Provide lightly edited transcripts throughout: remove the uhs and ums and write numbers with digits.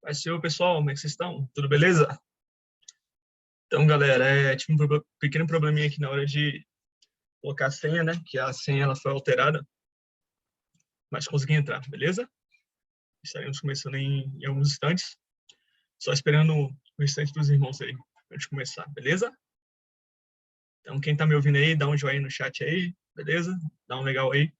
Mas, senhor, pessoal, como é que vocês estão? Tudo beleza? Então, galera, tive um pequeno probleminha aqui na hora de colocar a senha, né? Que a senha ela foi alterada, mas consegui entrar, beleza? Estaremos começando em alguns instantes. Só esperando o restante dos irmãos aí, pra gente começar, beleza? Então, quem tá me ouvindo aí, dá um joinha no chat aí, beleza? Dá um legal aí.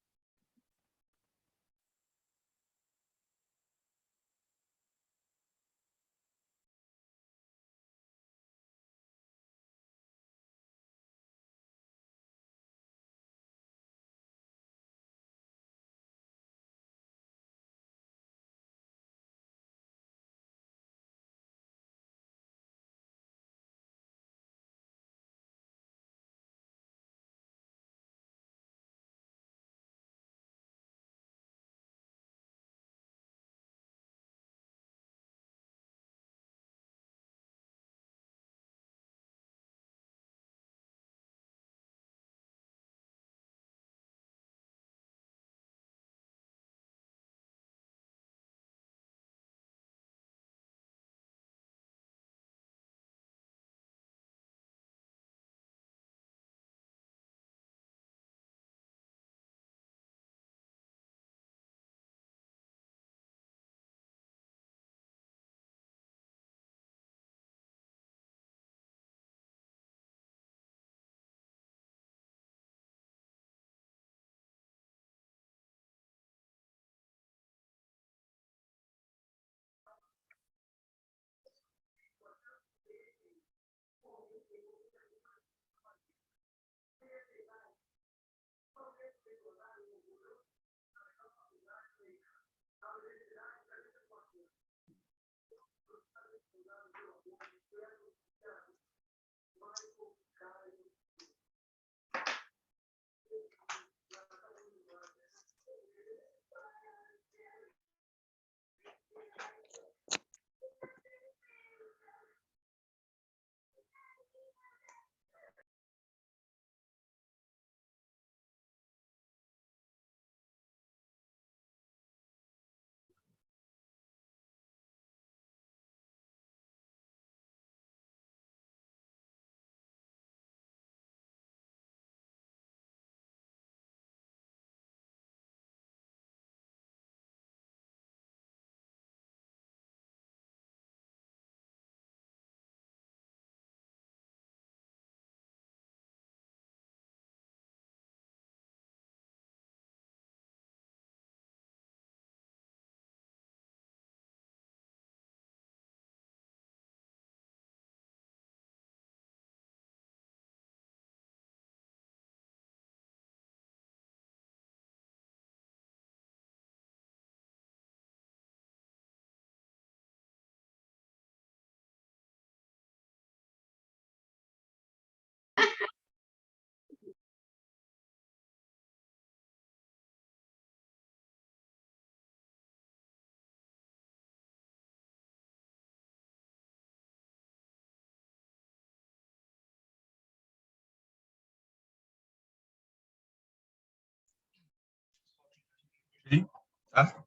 Tá?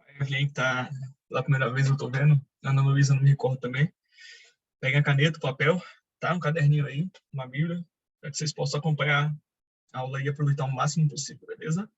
Aí, quem tá pela primeira vez, eu tô vendo. A Ana Luísa não me recordo também. Pega a caneta, o papel, tá? Um caderninho aí, uma bíblia, para que vocês possam acompanhar a aula e aproveitar o máximo possível, beleza?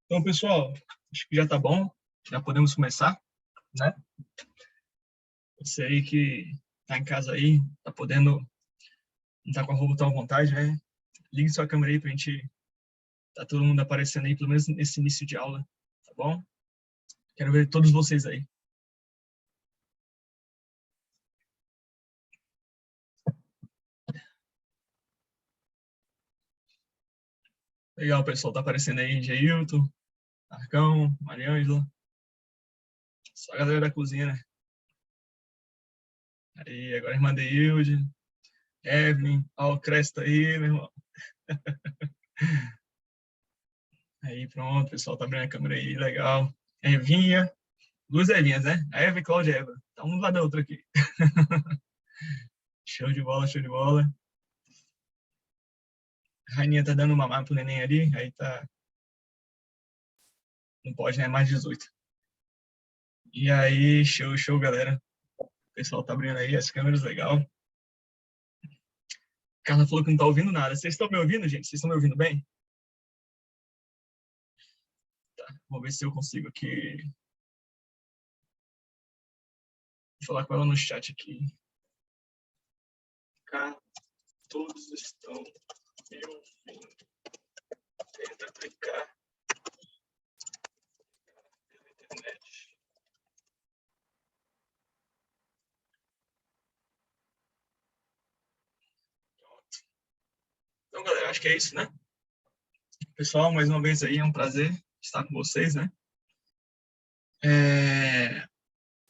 Então, pessoal, acho que já tá bom. Já podemos começar, né? Você aí que tá em casa aí, tá podendo, não tá com a roupa tão à vontade, né? Ligue sua câmera aí pra gente, tá todo mundo aparecendo aí, pelo menos nesse início de aula, tá bom? Quero ver todos vocês aí. Legal, pessoal, tá aparecendo aí Geilton, Marcão, Mariângela, só a galera da cozinha, né? Aí, agora a irmã Deilde, Evelyn, ó, o Cresta aí, meu irmão. Aí, pronto, pessoal, tá abrindo a câmera aí, legal. Evinha, duas Evinhas, né? A Eva e Cláudia Eva. Tá um do lado da outra aqui. Show de bola, show de bola. A Raininha tá dando mamar pro neném ali, aí tá. Não pode, né? Mais 18. E aí, show, show, galera. O pessoal tá abrindo aí as câmeras, legal. Carla falou que não tá ouvindo nada. Vocês estão me ouvindo, gente? Vocês estão me ouvindo bem? Tá, vou ver se eu consigo aqui falar com ela no chat aqui. Cá, todos estão me ouvindo. Tenta clicar pela internet. Então, galera, acho que é isso, né? Pessoal, mais uma vez aí, é um prazer estar com vocês, né?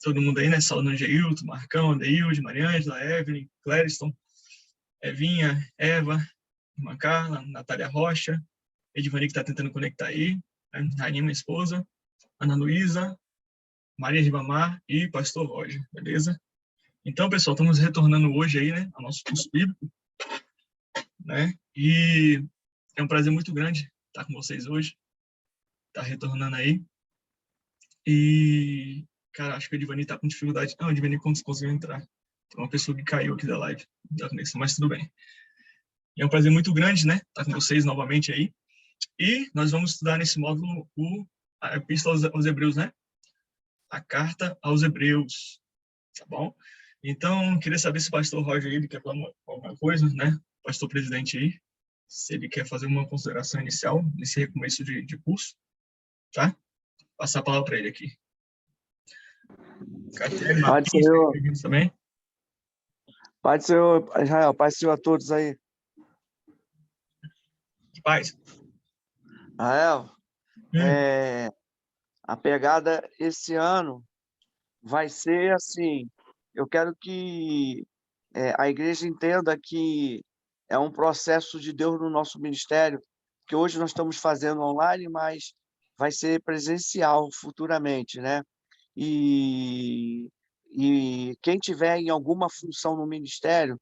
Todo mundo aí, né? Saudando Geilton, Marcão, Deilde, Mariângela, Evelyn, Clériston, Evinha, Eva, irmã Carla, Natália Rocha, Edivani que tá tentando conectar aí, né? Rainha, minha esposa, Ana Luísa, Maria Ribamar e Pastor Roger, beleza? Então, pessoal, estamos retornando hoje aí, né, ao nosso curso bíblico, né? E é um prazer muito grande estar com vocês hoje, estar retornando aí. E, cara, acho que a Edivani tá com dificuldade. Não, a Edivani conseguiu entrar. Tem uma pessoa que caiu aqui da live, da conexão, mas tudo bem. E é um prazer muito grande, né, estar com vocês novamente aí. E nós vamos estudar nesse módulo a Epístola aos Hebreus, né? A Carta aos Hebreus, tá bom? Então, queria saber se o pastor Roger ele quer falar alguma coisa, né? O pastor presidente aí, se ele quer fazer uma consideração inicial nesse recomeço de curso, tá? Passar a palavra para ele aqui. Catiele, Pai do Marquinhos, Senhor, bem-vindos também. Pai do Senhor, Israel, Pai do Senhor a todos aí. Paz. Israel, a pegada esse ano vai ser assim, eu quero que a igreja entenda que é um processo de Deus no nosso ministério, que hoje nós estamos fazendo online, mas vai ser presencial futuramente, né? E quem tiver em alguma função no ministério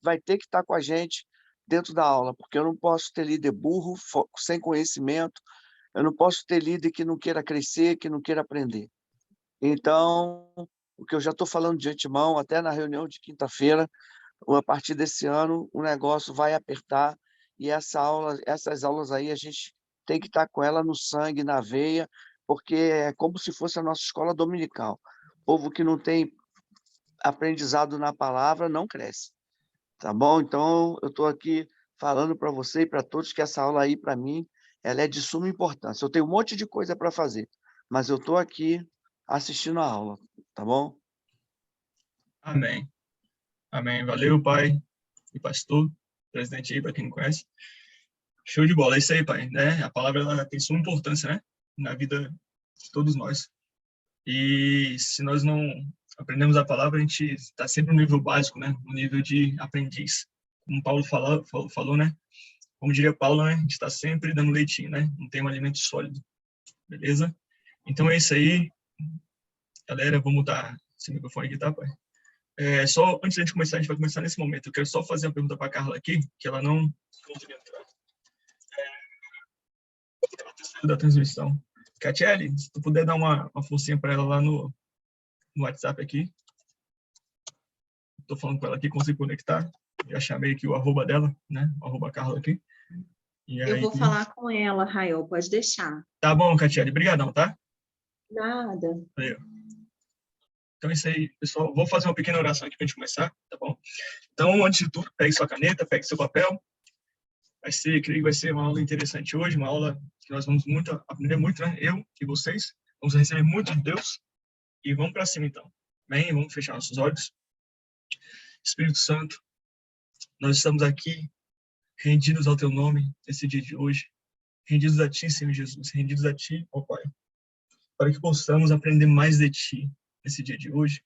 vai ter que estar com a gente dentro da aula, porque eu não posso ter líder burro, sem conhecimento, eu não posso ter líder que não queira crescer, que não queira aprender. Então, o que eu já estou falando de antemão, até na reunião de quinta-feira, a partir desse ano, o negócio vai apertar e essas aulas aí a gente tem que estar com ela no sangue, na veia, porque é como se fosse a nossa escola dominical. O povo que não tem aprendizado na palavra não cresce, tá bom? Então, eu estou aqui falando para você e para todos que essa aula aí, para mim, ela é de suma importância. Eu tenho um monte de coisa para fazer, mas eu estou aqui assistindo a aula, tá bom? Amém. Amém. Valeu, pai e pastor, presidente aí, para quem não conhece. Show de bola, é isso aí, pai, né? A palavra ela tem suma importância, né? Na vida de todos nós. E se nós não aprendemos a palavra, a gente está sempre no nível básico, né? No nível de aprendiz. Como Paulo falou, né? Como diria Paulo, né? A gente está sempre dando leitinho, né? Não tem um alimento sólido, beleza? Então é isso aí, galera. Vou mudar esse microfone aqui, tá, pai? Só antes da gente começar, a gente vai começar nesse momento. Eu quero só fazer uma pergunta para a Carla aqui, que ela não conseguiu entrar. Ela tá saindo da transmissão. Catiele, se tu puder dar uma forcinha para ela lá no WhatsApp aqui. Estou falando com ela aqui, consigo conectar. Já chamei aqui o arroba dela, né? O arroba Carla aqui. Eu vou falar com ela, Rael, pode deixar. Tá bom, Catiele, brigadão, tá? Nada. Valeu. Então é isso aí, pessoal. Vou fazer uma pequena oração aqui para a gente começar, tá bom? Então, antes de tudo, pegue sua caneta, pegue seu papel. Creio que vai ser uma aula interessante hoje, uma aula que nós vamos aprender muito, né? Eu e vocês. Vamos receber muito de Deus. E vamos para cima, então. Bem, vamos fechar nossos olhos. Espírito Santo, nós estamos aqui rendidos ao teu nome nesse dia de hoje. Rendidos a ti, Senhor Jesus. Rendidos a ti, ó Pai. Para que possamos aprender mais de ti nesse dia de hoje.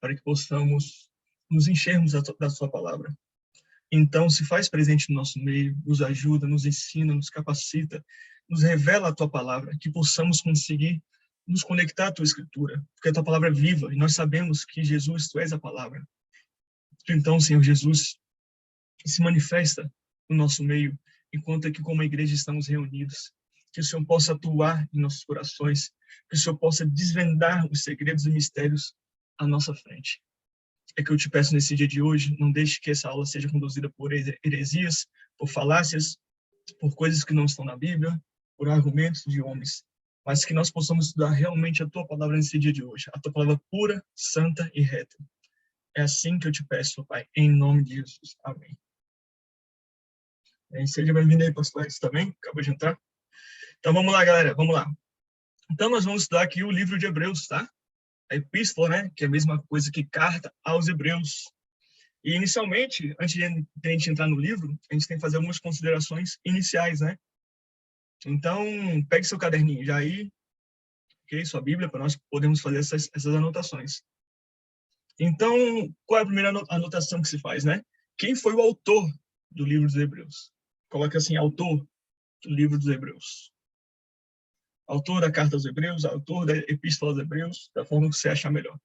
Para que possamos nos enchermos da sua palavra. Então, se faz presente no nosso meio, nos ajuda, nos ensina, nos capacita, nos revela a tua palavra, que possamos conseguir nos conectar à tua escritura, porque a tua palavra é viva e nós sabemos que Jesus, tu és a palavra. Então, Senhor Jesus, se manifesta no nosso meio, enquanto aqui como igreja estamos reunidos, que o Senhor possa atuar em nossos corações, que o Senhor possa desvendar os segredos e mistérios à nossa frente. É que eu te peço nesse dia de hoje, não deixe que essa aula seja conduzida por heresias, por falácias, por coisas que não estão na Bíblia, por argumentos de homens, mas que nós possamos estudar realmente a tua palavra nesse dia de hoje, a tua palavra pura, santa e reta. É assim que eu te peço, Pai, em nome de Jesus. Amém. Seja bem-vindo aí, pastor Edson, também, acabou de entrar. Então vamos lá, galera, vamos lá. Então nós vamos estudar aqui o livro de Hebreus, tá? A epístola, né, que é a mesma coisa que carta aos Hebreus. E inicialmente, antes de a gente entrar no livro, a gente tem que fazer algumas considerações iniciais, né? Então, pegue seu caderninho já aí, ok? Sua Bíblia, para nós podermos fazer essas anotações. Então, qual é a primeira anotação que se faz, né? Quem foi o autor do livro dos Hebreus? Coloca assim, autor do livro dos Hebreus. Autor da carta aos Hebreus, autor da epístola aos Hebreus, da forma que você achar melhor.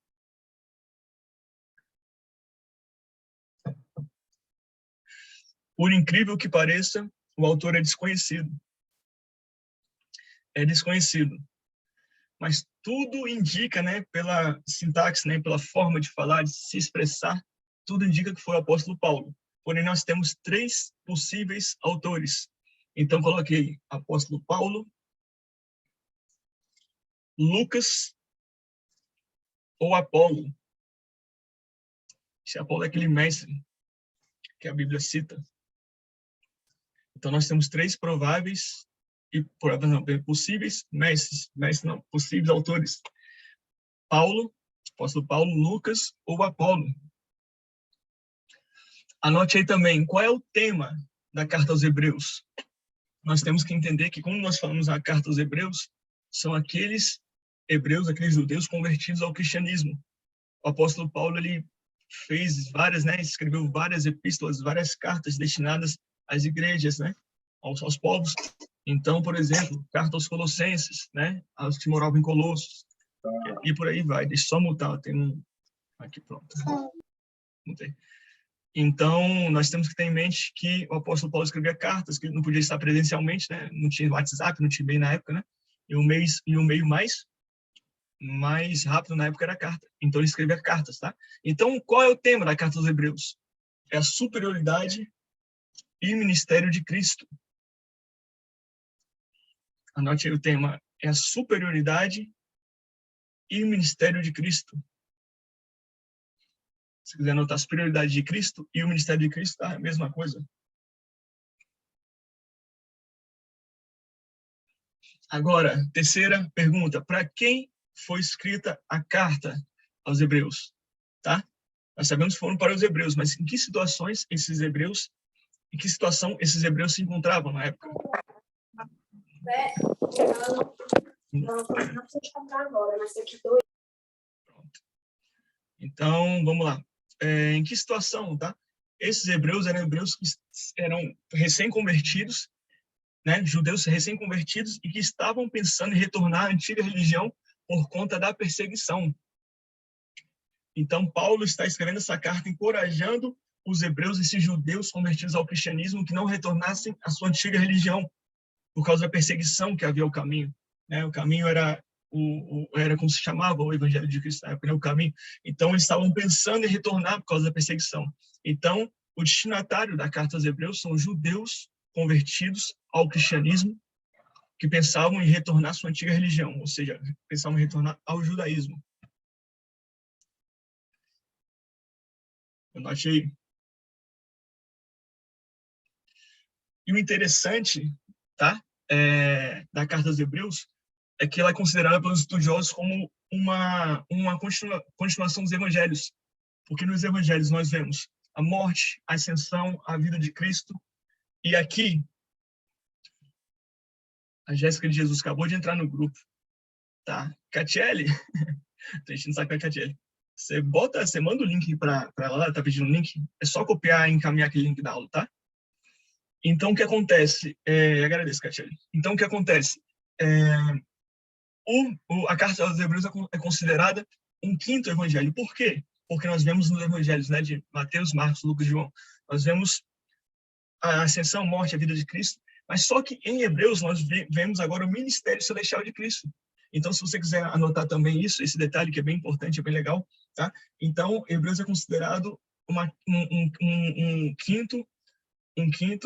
Por incrível que pareça, o autor é desconhecido. É desconhecido. Mas tudo indica, né, pela sintaxe, né, pela forma de falar, de se expressar, tudo indica que foi o apóstolo Paulo. Porém, nós temos 3 possíveis autores. Então, coloquei apóstolo Paulo, Lucas ou Apolo. Esse Apolo é aquele mestre que a Bíblia cita. Então, nós temos 3 prováveis e possíveis mestres não, possíveis autores. Paulo, apóstolo Paulo, Lucas ou Apolo. Anote aí também, qual é o tema da carta aos Hebreus? Nós temos que entender que, quando nós falamos a carta aos Hebreus, são aqueles hebreus, aqueles judeus convertidos ao cristianismo. O apóstolo Paulo, ele fez várias, né, escreveu várias epístolas, várias cartas destinadas às igrejas, né, aos povos. Então, por exemplo, carta aos Colossenses, né, aos que moravam em Colossos, e por aí vai. Deixa eu só mutar, tem um aqui, pronto. Mutei. Então, nós temos que ter em mente que o apóstolo Paulo escrevia cartas, que ele não podia estar presencialmente, né, não tinha WhatsApp, não tinha e-mail na época, né, e o meio mais rápido na época era a carta. Então, ele escrevia cartas, tá? Então, qual é o tema da carta aos Hebreus? É a superioridade e ministério de Cristo. Anote aí o tema. É a superioridade e ministério de Cristo. Se quiser anotar a superioridade de Cristo e o ministério de Cristo, tá? É a mesma coisa. Agora, terceira pergunta. Para quem foi escrita a carta aos Hebreus? Tá? Nós sabemos que foram para os hebreus, mas em que situação esses hebreus se encontravam na época? Não precisa comprar agora, mas daqui 2. Pronto. Então, vamos lá. Em que situação, tá? Esses hebreus eram hebreus que eram recém-convertidos, né? Judeus recém-convertidos e que estavam pensando em retornar à antiga religião por conta da perseguição. Então, Paulo está escrevendo essa carta encorajando os hebreus, esses judeus convertidos ao cristianismo, que não retornassem à sua antiga religião, por causa da perseguição que havia ao caminho. Né? O caminho era como se chamava o Evangelho de Cristo na época, né? O caminho. Então, eles estavam pensando em retornar por causa da perseguição. Então, o destinatário da carta aos Hebreus são judeus convertidos ao cristianismo que pensavam em retornar à sua antiga religião, ou seja, pensavam em retornar ao judaísmo. Anote aí. E o interessante, tá, da Carta aos Hebreus é que ela é considerada pelos estudiosos como uma continuação dos evangelhos, porque nos evangelhos nós vemos a morte, a ascensão, a vida de Cristo, e aqui a Jéssica de Jesus acabou de entrar no grupo, tá? Catiele, a gente não sabe qual é Catiele. Você manda o link para ela, ela tá pedindo o link, é só copiar e encaminhar aquele link da aula, tá? Então, o que acontece? Agradeço, Catiele. Então, o que acontece? A Carta aos Hebreus é considerada um quinto evangelho. Por quê? Porque nós vemos nos evangelhos, né, de Mateus, Marcos, Lucas e João, nós vemos a ascensão, a morte, a vida de Cristo, mas só que em Hebreus nós vemos agora o ministério celestial de Cristo. Então, se você quiser anotar também isso, esse detalhe que é bem importante, é bem legal, tá? Então, Hebreus é considerado um quinto,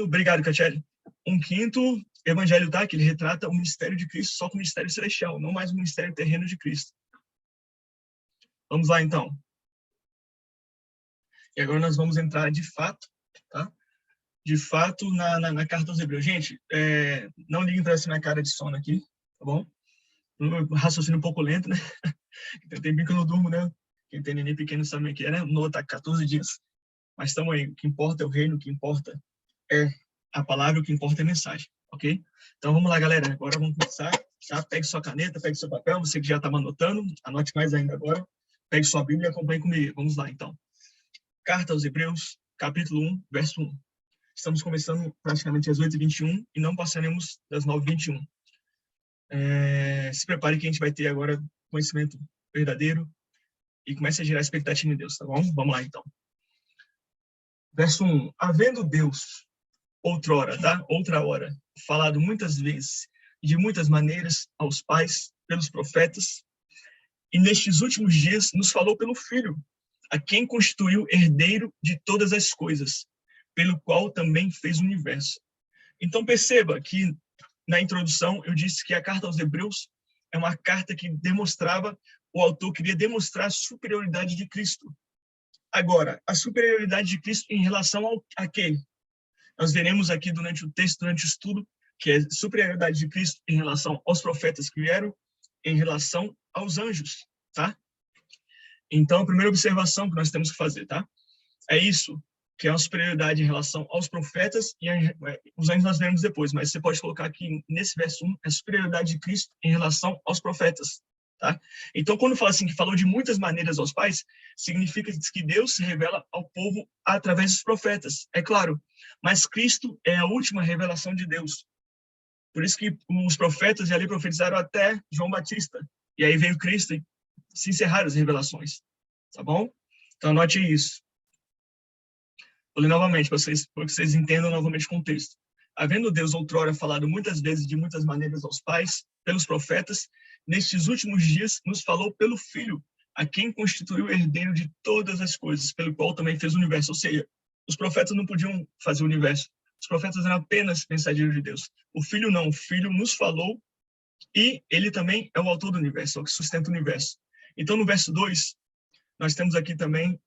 obrigado, Catiele, um quinto evangelho, tá? Que ele retrata o ministério de Cristo só com o ministério celestial, não mais o ministério terreno de Cristo. Vamos lá, então. E agora nós vamos entrar de fato, tá? De fato, na Carta aos Hebreus. Gente, não liguem para essa minha cara de sono aqui, tá bom? Um raciocínio um pouco lento, né? Tem tempo que eu não durmo, né? Quem tem neném pequeno sabe o que é, né? O Noah tá 14 dias. Mas estamos aí. O que importa é o reino, o que importa é a palavra, o que importa é a mensagem, ok? Então vamos lá, galera. Agora vamos começar, tá? Pegue sua caneta, pegue seu papel. Você que já estava anotando, anote mais ainda agora. Pegue sua Bíblia e acompanhe comigo. Vamos lá, então. Carta aos Hebreus, capítulo 1, verso 1. Estamos começando praticamente às 8h21 e não passaremos das 9h21. Se prepare que a gente vai ter agora conhecimento verdadeiro e comece a gerar expectativa em Deus, tá bom? Vamos lá, então. Verso 1. Havendo Deus, outra hora, falado muitas vezes e de muitas maneiras aos pais, pelos profetas, e nestes últimos dias nos falou pelo Filho, a quem constituiu herdeiro de todas as coisas, pelo qual também fez o universo. Então perceba que na introdução eu disse que a Carta aos Hebreus é uma carta que o autor queria demonstrar a superioridade de Cristo. Agora, a superioridade de Cristo em relação a quê? Nós veremos aqui durante o texto, durante o estudo, que é a superioridade de Cristo em relação aos profetas que vieram, em relação aos anjos, tá? Então, a primeira observação que nós temos que fazer, tá? É isso, que é uma superioridade em relação aos profetas, e os anjos nós veremos depois, mas você pode colocar aqui nesse verso 1, a superioridade de Cristo em relação aos profetas, tá? Então, quando fala assim, que falou de muitas maneiras aos pais, significa que Deus se revela ao povo através dos profetas, é claro, mas Cristo é a última revelação de Deus. Por isso que os profetas ali profetizaram até João Batista, e aí veio Cristo e se encerraram as revelações, tá bom? Então, anote isso. Vou ler novamente, para que vocês entendam novamente o contexto. Havendo Deus outrora falado muitas vezes de muitas maneiras aos pais, pelos profetas, nestes últimos dias nos falou pelo Filho, a quem constituiu herdeiro de todas as coisas, pelo qual também fez o universo. Ou seja, os profetas não podiam fazer o universo. Os profetas eram apenas mensageiros de Deus. O Filho não. O Filho nos falou e ele também é o autor do universo, é o que sustenta o universo. Então, no verso 2, nós temos aqui também,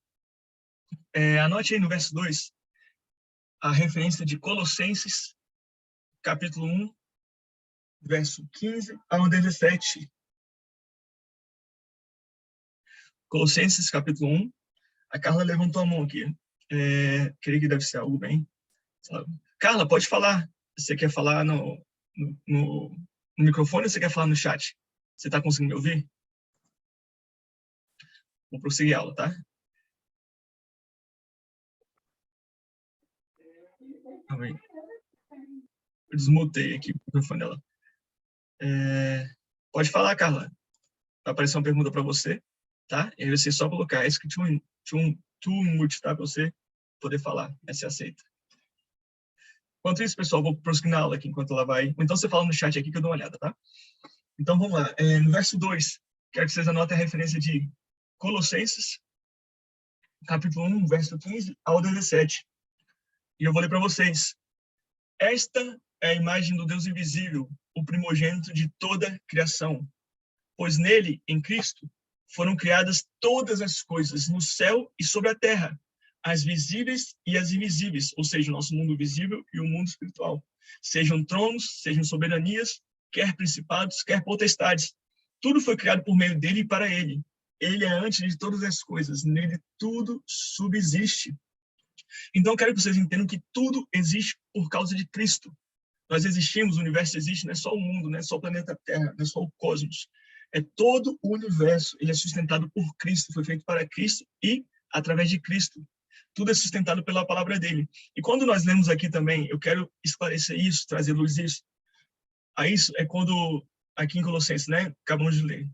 anote aí no verso 2, a referência de Colossenses, capítulo 1, verso 15 ao 17. Colossenses, capítulo 1. A Carla levantou a mão aqui. Creio que deve ser algo bem. Sabe? Carla, pode falar. Você quer falar no microfone ou você quer falar no chat? Você está conseguindo me ouvir? Vou prosseguir a aula, tá? Amém. Eu desmutei aqui o microfone dela. Pode falar, Carla. Vai aparecer uma pergunta para você, tá? E aí você só colocar esse que mute, tá? Para você poder falar. Essa é aceita. Enquanto isso, pessoal, vou prosseguir na aula aqui enquanto ela vai. Então você fala no chat aqui que eu dou uma olhada, tá? Então vamos lá. No verso 2, quero que vocês anotem a referência de Colossenses, capítulo 1, verso 15 ao 17. E eu vou ler para vocês. Esta é a imagem do Deus invisível, o primogênito de toda a criação. Pois nele, em Cristo, foram criadas todas as coisas, no céu e sobre a terra, as visíveis e as invisíveis, ou seja, o nosso mundo visível e o mundo espiritual. Sejam tronos, sejam soberanias, quer principados, quer potestades. Tudo foi criado por meio dele e para ele. Ele é antes de todas as coisas, nele tudo subsiste. Então, eu quero que vocês entendam que tudo existe por causa de Cristo. Nós existimos, o universo existe, não é só o mundo, não é só o planeta Terra, não é só o cosmos. É todo o universo, ele é sustentado por Cristo, foi feito para Cristo e através de Cristo. Tudo é sustentado pela palavra dele. E quando nós lemos aqui também, eu quero esclarecer isso, trazer luz isso. A isso é quando, aqui em Colossenses, né, acabamos de ler.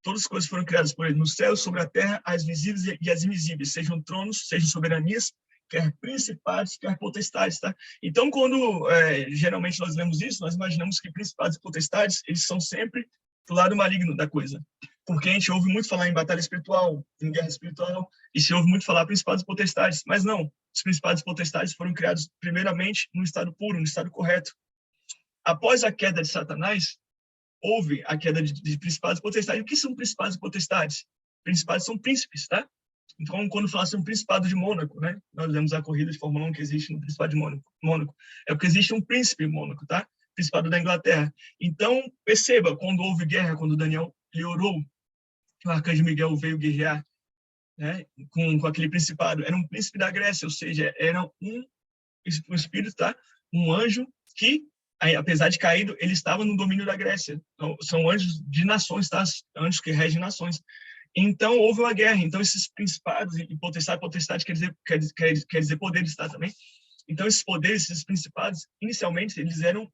Todas as coisas foram criadas por ele, no céu, sobre a terra, as visíveis e as invisíveis, sejam tronos, sejam soberanias, quer principados, quer potestades, tá? Então, quando geralmente nós lemos isso, nós imaginamos que principados e potestades, eles são sempre do lado maligno da coisa. Porque a gente ouve muito falar em batalha espiritual, em guerra espiritual, e se ouve muito falar principados e potestades, mas não, os principados e potestades foram criados primeiramente no estado puro, no estado correto. Após a queda de Satanás, houve a queda de principados e potestades. O que são principados e potestades? Principados são príncipes, tá? Então, quando fala assim, um principado de Mônaco, né? Nós lemos a corrida de Fórmula 1 que existe no principado de Mônaco. É porque existe um príncipe em Mônaco, tá? Principado da Inglaterra. Então, perceba, quando houve guerra, quando Daniel lhe orou, o arcanjo Miguel veio guerrear, né? Com aquele principado. Era um príncipe da Grécia, ou seja, era um espírito, tá? Um anjo que, apesar de caído, ele estava no domínio da Grécia. Então, são anjos de nações, tá? Anjos que regem nações. Então, houve uma guerra. Então, esses principados e potestade quer dizer poderes, tá? Também. Então, esses poderes, esses principados, inicialmente, eles eram,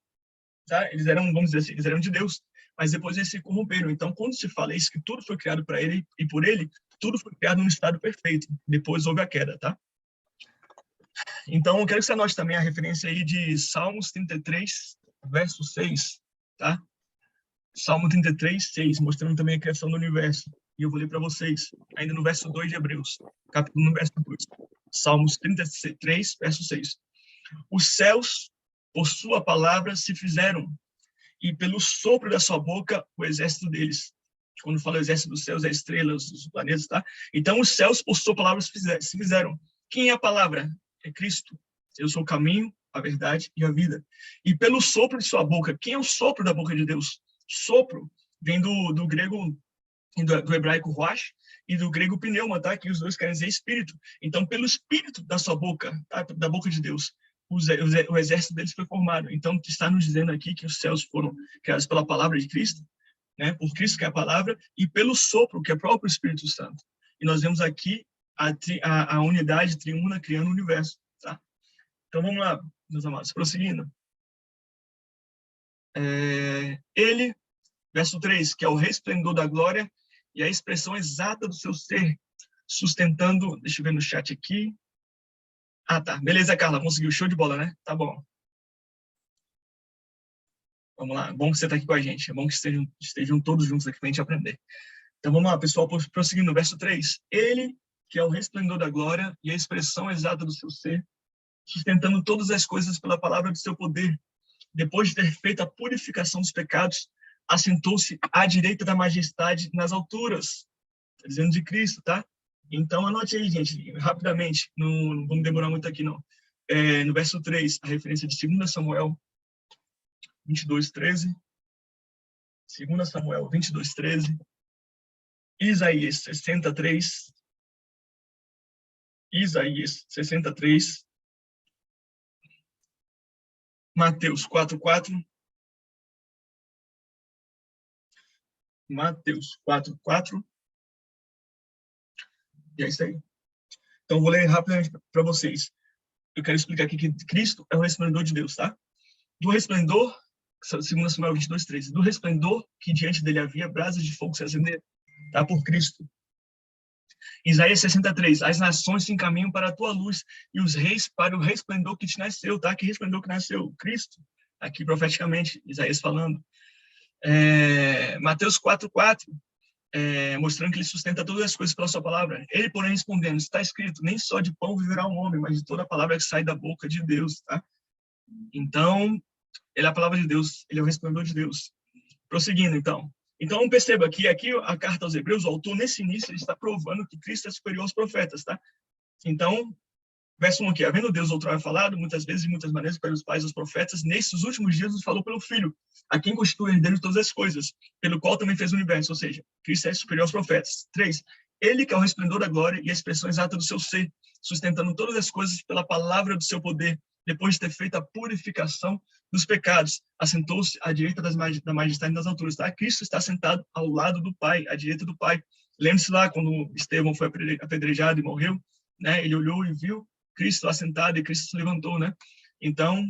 tá? Eles eram, vamos dizer assim, eles eram de Deus, mas depois eles se corromperam. Então, quando se fala isso, que tudo foi criado para ele e por ele, tudo foi criado num estado perfeito. Depois houve a queda, tá? Então, eu quero que você anote também a referência aí de Salmos 33, verso 6, tá? Salmo 33, 6, mostrando também a criação do universo. E eu vou ler para vocês, ainda no verso 2 de Hebreus, capítulo no verso 2. Salmos 33, verso 6. Os céus, por sua palavra, se fizeram, e pelo sopro da sua boca, o exército deles. Quando fala exército dos céus, é estrelas, os planetas, tá? Então, os céus, por sua palavra, se fizeram. Quem é a palavra? É Cristo. Eu sou o caminho, a verdade e a vida. E pelo sopro de sua boca, quem é o sopro da boca de Deus? Sopro vem do grego, do hebraico ruach, e do grego pneuma, tá? Que os dois querem dizer espírito. Então, pelo espírito da sua boca, tá? Da boca de Deus, o exército deles foi formado. Então, está nos dizendo aqui que os céus foram criados pela palavra de Cristo, né? Por Cristo, que é a palavra, e pelo sopro, que é o próprio Espírito Santo. E nós vemos aqui a unidade triuna criando o universo, tá? Então, vamos lá, meus amados, prosseguindo. Ele, verso 3, que é o resplendor da glória e a expressão exata do seu ser, sustentando, deixa eu ver no chat aqui. Ah, tá. Beleza, Carla, conseguiu. Show de bola, né? Tá bom. Vamos lá. Bom que você está aqui com a gente. É bom que estejam todos juntos aqui para a gente aprender. Então, vamos lá, pessoal, prosseguindo. Verso 3. Ele, que é o resplendor da glória e a expressão exata do seu ser, sustentando todas as coisas pela palavra do seu poder, depois de ter feito a purificação dos pecados, assentou-se à direita da majestade nas alturas. Está dizendo de Cristo, tá? Então, anote aí, gente, rapidamente. Não vamos demorar muito aqui, não. No verso 3, a referência de 2 Samuel 22:13. 2 Samuel 22:13. Isaías 63. Isaías 63. Mateus 4:4. Mateus 4:4. E é isso aí. Então, vou ler rapidamente para vocês. Eu quero explicar aqui que Cristo é o resplendor de Deus, tá? Do resplendor, 2 Samuel 22:13, do resplendor que diante dele havia brasas de fogo se acender, tá? Por Cristo. Isaías 63, as nações se encaminham para a tua luz e os reis para o resplendor que te nasceu, tá? Que resplendor que nasceu? Cristo. Aqui profeticamente, Isaías falando. Mateus 4:4, mostrando que ele sustenta todas as coisas pela sua palavra. Ele, porém, respondendo, está escrito, nem só de pão viverá um homem, mas de toda a palavra que sai da boca de Deus, tá? Então, ele é a palavra de Deus, ele é o resplendor de Deus. Prosseguindo, então. Então, perceba que aqui a carta aos Hebreus, o autor, nesse início, ele está provando que Cristo é superior aos profetas, tá? Então, verso 1 aqui, havendo Deus outrora falado, muitas vezes e de muitas maneiras, para os pais dos profetas, nesses últimos dias nos falou pelo Filho, a quem constitui herdeiro de todas as coisas, pelo qual também fez o universo, ou seja, Cristo é superior aos profetas. 3. Ele que é o resplendor da glória e a expressão exata do seu ser, sustentando todas as coisas pela palavra do seu poder, depois de ter feito a purificação dos pecados, assentou-se à direita da majestade das alturas. Tá? Cristo está sentado ao lado do Pai, à direita do Pai. Lembre-se lá, quando Estevão foi apedrejado e morreu, né? Ele olhou e viu Cristo assentado e Cristo se levantou, né? Então,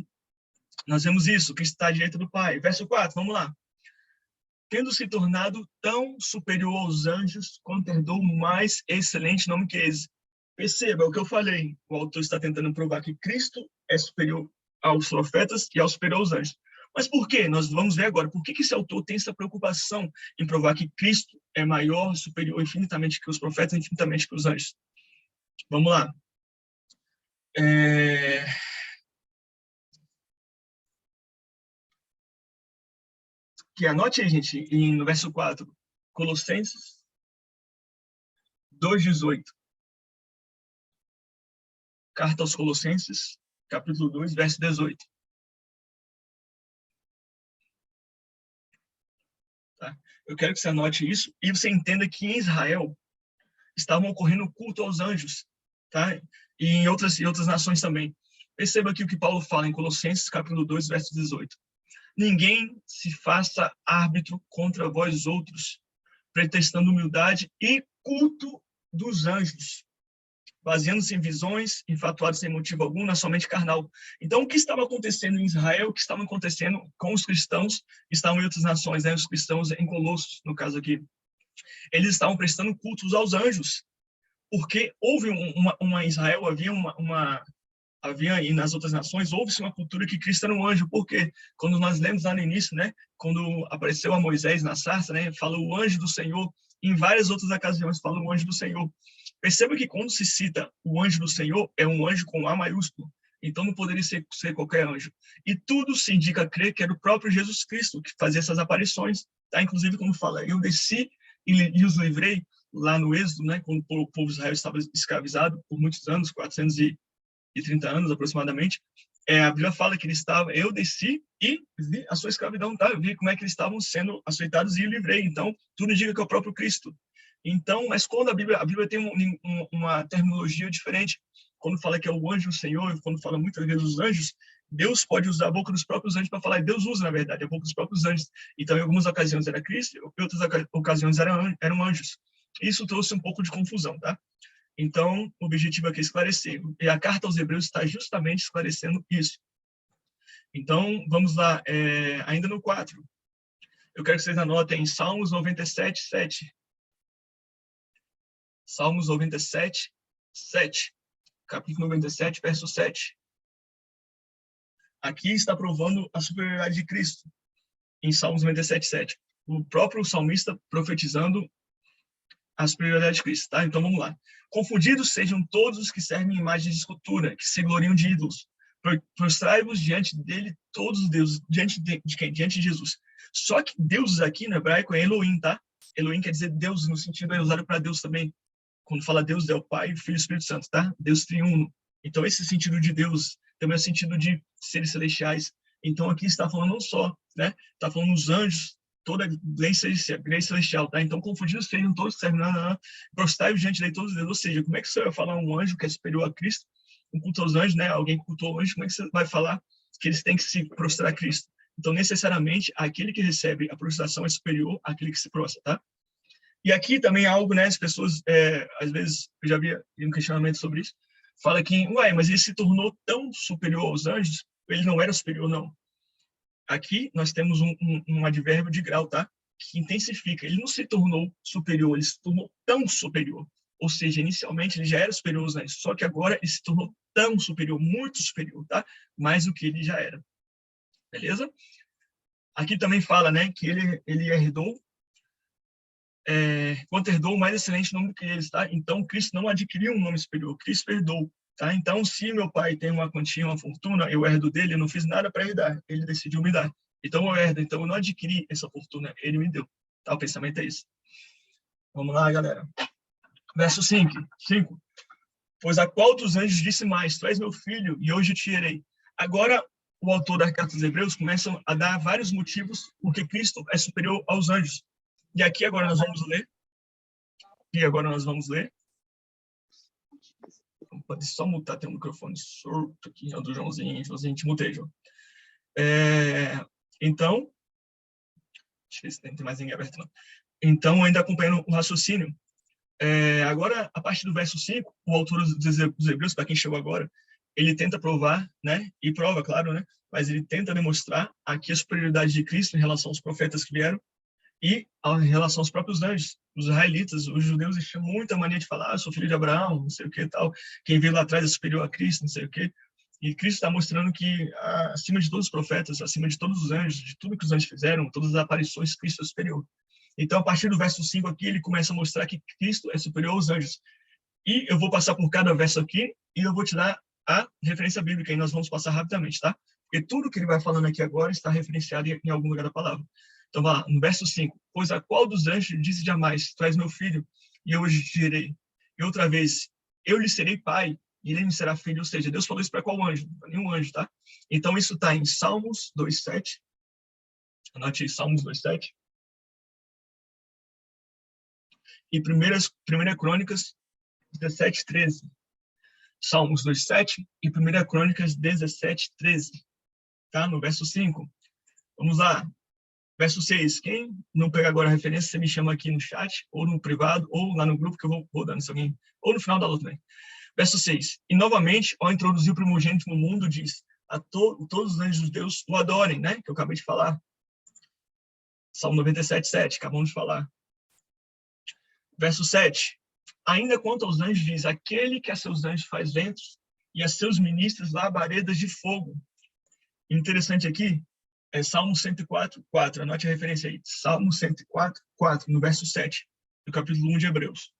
nós vemos isso, Cristo está à direita do Pai. Verso 4, vamos lá. Tendo se tornado tão superior aos anjos, quanto herdou mais excelente nome que esse. Perceba o que eu falei. O autor está tentando provar que Cristo é superior aos profetas e superior aos anjos. Mas por quê? Nós vamos ver agora. Por que esse autor tem essa preocupação em provar que Cristo é maior, superior infinitamente que os profetas, infinitamente que os anjos? Vamos lá. Que anote aí, gente, no verso 4, Colossenses 2:18. Carta aos Colossenses, capítulo 2, verso 18. Tá? Eu quero que você anote isso e você entenda que em Israel estavam ocorrendo culto aos anjos, tá? E em outras nações também. Perceba aqui o que Paulo fala em Colossenses, capítulo 2, verso 18. Ninguém se faça árbitro contra vós outros, pretextando humildade e culto dos anjos, baseando-se em visões, infatuados sem motivo algum, na somente carnal. Então, o que estava acontecendo em Israel, o que estava acontecendo com os cristãos, estavam em outras nações, né? Os cristãos em Colossos, no caso aqui, eles estavam prestando cultos aos anjos, porque houve uma Israel, havia e nas outras nações, houve-se uma cultura que Cristo era um anjo, porque quando nós lemos lá no início, né, quando apareceu a Moisés na sarça, né, fala o anjo do Senhor, em várias outras ocasiões fala o anjo do Senhor. Perceba que quando se cita o anjo do Senhor, é um anjo com A maiúsculo, então não poderia ser qualquer anjo. E tudo se indica a crer que era o próprio Jesus Cristo que fazia essas aparições, tá? Inclusive quando fala, eu desci e os livrei, lá no Êxodo, né, quando o povo de Israel estava escravizado por muitos anos, 430 anos aproximadamente, a Bíblia fala que ele estava, eu desci e vi a sua escravidão, tá? Eu vi como é que eles estavam sendo açoitados e livrei. Então, tudo indica que é o próprio Cristo. Então, mas quando a Bíblia tem uma terminologia diferente, quando fala que é o anjo do Senhor, quando fala muitas vezes os anjos, Deus pode usar a boca dos próprios anjos para falar, e Deus usa, na verdade, a boca dos próprios anjos. Então, em algumas ocasiões era Cristo, em outras ocasiões eram anjos. Isso trouxe um pouco de confusão, tá? Então, o objetivo aqui é esclarecer. E a carta aos Hebreus está justamente esclarecendo isso. Então, vamos lá. Ainda no 4. Eu quero que vocês anotem Salmos 97, 7. Salmos 97, 7. Capítulo 97, verso 7. Aqui está provando a superioridade de Cristo. Em Salmos 97, 7. O próprio salmista profetizando a superioridade de Cristo, tá? Então, vamos lá. Confundidos sejam todos os que servem imagens de escultura, que se gloriam de ídolos. Prostrai-vos diante dele todos os deuses. Diante de quem? Diante de Jesus. Só que deuses aqui no hebraico é Elohim, tá? Elohim quer dizer Deus, no sentido é usado para Deus também. Quando fala Deus, é o Pai, o Filho e o Espírito Santo, tá? Deus triuno. Então, esse sentido de Deus também é o sentido de seres celestiais. Então, aqui está falando não só, né? Está falando os anjos, toda a lei celestial, tá? Então, confundidos sejam todos que servem, prostrai-vos diante de todos os deuses. Ou seja, como é que você vai falar um anjo que é superior a Cristo, um culto aos anjos, né? Alguém que cultuou o anjo, como é que você vai falar que eles têm que se prostrar a Cristo? Então, necessariamente, aquele que recebe a prostração é superior àquele que se prostra, tá? E aqui também algo, né? As pessoas, às vezes, eu já havia um questionamento sobre isso, fala que, mas ele se tornou tão superior aos anjos, ele não era superior, não. Aqui nós temos um advérbio de grau, tá? Que intensifica. Ele não se tornou superior, ele se tornou tão superior. Ou seja, inicialmente ele já era superior aos anjos, só que agora ele se tornou tão superior, muito superior, tá? Mais do que ele já era. Beleza? Aqui também fala, né, que ele herdou, quanto herdou o mais excelente nome que ele está. Então, Cristo não adquiriu um nome superior, Cristo herdou. Tá? Então, se meu pai tem uma quantia, uma fortuna, eu herdo dele, eu não fiz nada para herdar, ele decidiu me dar. Então, eu herdo, então eu não adquiri essa fortuna, ele me deu. Tá? O pensamento é esse. Vamos lá, galera. Verso 5. Pois a qual dos anjos disse mais, tu és meu filho, e hoje te gerei. Agora, o autor da Carta dos Hebreus começa a dar vários motivos porque Cristo é superior aos anjos. E aqui agora nós vamos ler. Pode só mutar, tem um microfone surdo aqui, é o do Joãozinho. Joãozinho, te mutei, João. Então, deixa eu ver se tem mais ninguém aberto, não. Então, ainda acompanhando o raciocínio. Agora, a partir do verso 5, o autor dos Hebreus, para quem chegou agora, ele tenta provar, né? E prova, claro, né? Mas ele tenta demonstrar aqui a superioridade de Cristo em relação aos profetas que vieram e em relação aos próprios anjos. Os israelitas, os judeus, eles tinham muita mania de falar, sou filho de Abraão, não sei o que e tal. Quem veio lá atrás é superior a Cristo, não sei o que. E Cristo está mostrando que, acima de todos os profetas, acima de todos os anjos, de tudo que os anjos fizeram, todas as aparições, Cristo é superior. Então, a partir do verso 5 aqui, ele começa a mostrar que Cristo é superior aos anjos. E eu vou passar por cada verso aqui e eu vou te dar a referência bíblica, e nós vamos passar rapidamente, tá? Porque tudo que ele vai falando aqui agora está referenciado em algum lugar da palavra. Então, vai lá, no verso 5. Pois a qual dos anjos disse jamais, tu és meu filho, e eu hoje te gerei. E outra vez, eu lhe serei pai, e ele me será filho. Ou seja, Deus falou isso para qual anjo? Para nenhum anjo, tá? Então, isso está em Salmos 2:7. Anote aí, Salmos 2:7. E 1 Crônicas 17:13. Salmos 2:7 e 1 Crônicas 17:13. Tá? No verso 5. Vamos lá. Verso 6. Quem não pegar agora a referência, você me chama aqui no chat, ou no privado, ou lá no grupo, que eu vou dando isso alguém, ou no final da aula também. Verso 6. E novamente, ao introduzir o primogênito no mundo, diz, todos os anjos de Deus o adorem, né? Que eu acabei de falar. Salmo 97:7, acabamos de falar. Verso 7. Ainda quanto aos anjos, diz, aquele que a seus anjos faz ventos e a seus ministros labaredas de fogo. Interessante aqui, é Salmo 104:4. Anote a referência aí. Salmo 104:4, no verso 7, do capítulo 1 de Hebreus.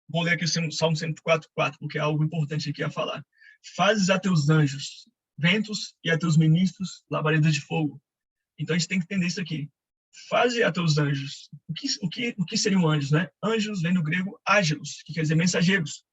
Vou ler aqui o Salmo 104:4, porque é algo importante aqui a falar. Fazes a teus anjos ventos e a teus ministros labaredas de fogo. Então, a gente tem que entender isso aqui. Faze a teus anjos. O que seriam anjos, né? Anjos vem do grego ágilos, que quer dizer mensageiros.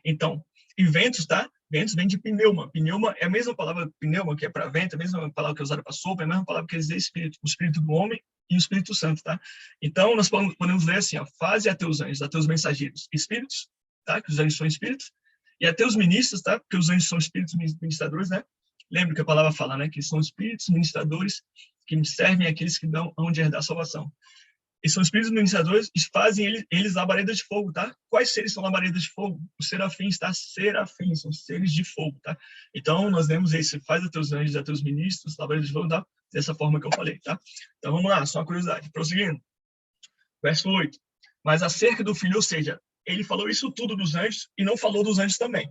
Então, e ventos, tá? Ventos vem de pneuma. Pneuma é a mesma palavra pneuma, que é para vento, a mesma palavra que é usada para sopro, é a mesma palavra que quer dizer espírito. O espírito do homem e o Espírito Santo, tá? Então, nós podemos ler assim, ó, faze a teus anjos, a teus mensageiros, espíritos, tá? Que os anjos são espíritos. E a teus ministros, tá? Porque os anjos são espíritos ministradores, né? Lembra que a palavra fala, né? Que são espíritos ministradores que servem àqueles que dão onde herdar a salvação. E são espíritos ministradores e fazem eles labaredas de fogo, tá? Quais seres são labaredas de fogo? Os serafins, tá? Serafins, são seres de fogo, tá? Então, nós vemos aí, faz a teus anjos, a teus ministros, labaredas de fogo, tá? Dessa forma que eu falei, tá? Então, vamos lá, só uma curiosidade. Prosseguindo. Verso 8. Mas acerca do filho, ou seja, ele falou isso tudo dos anjos e não falou dos anjos também.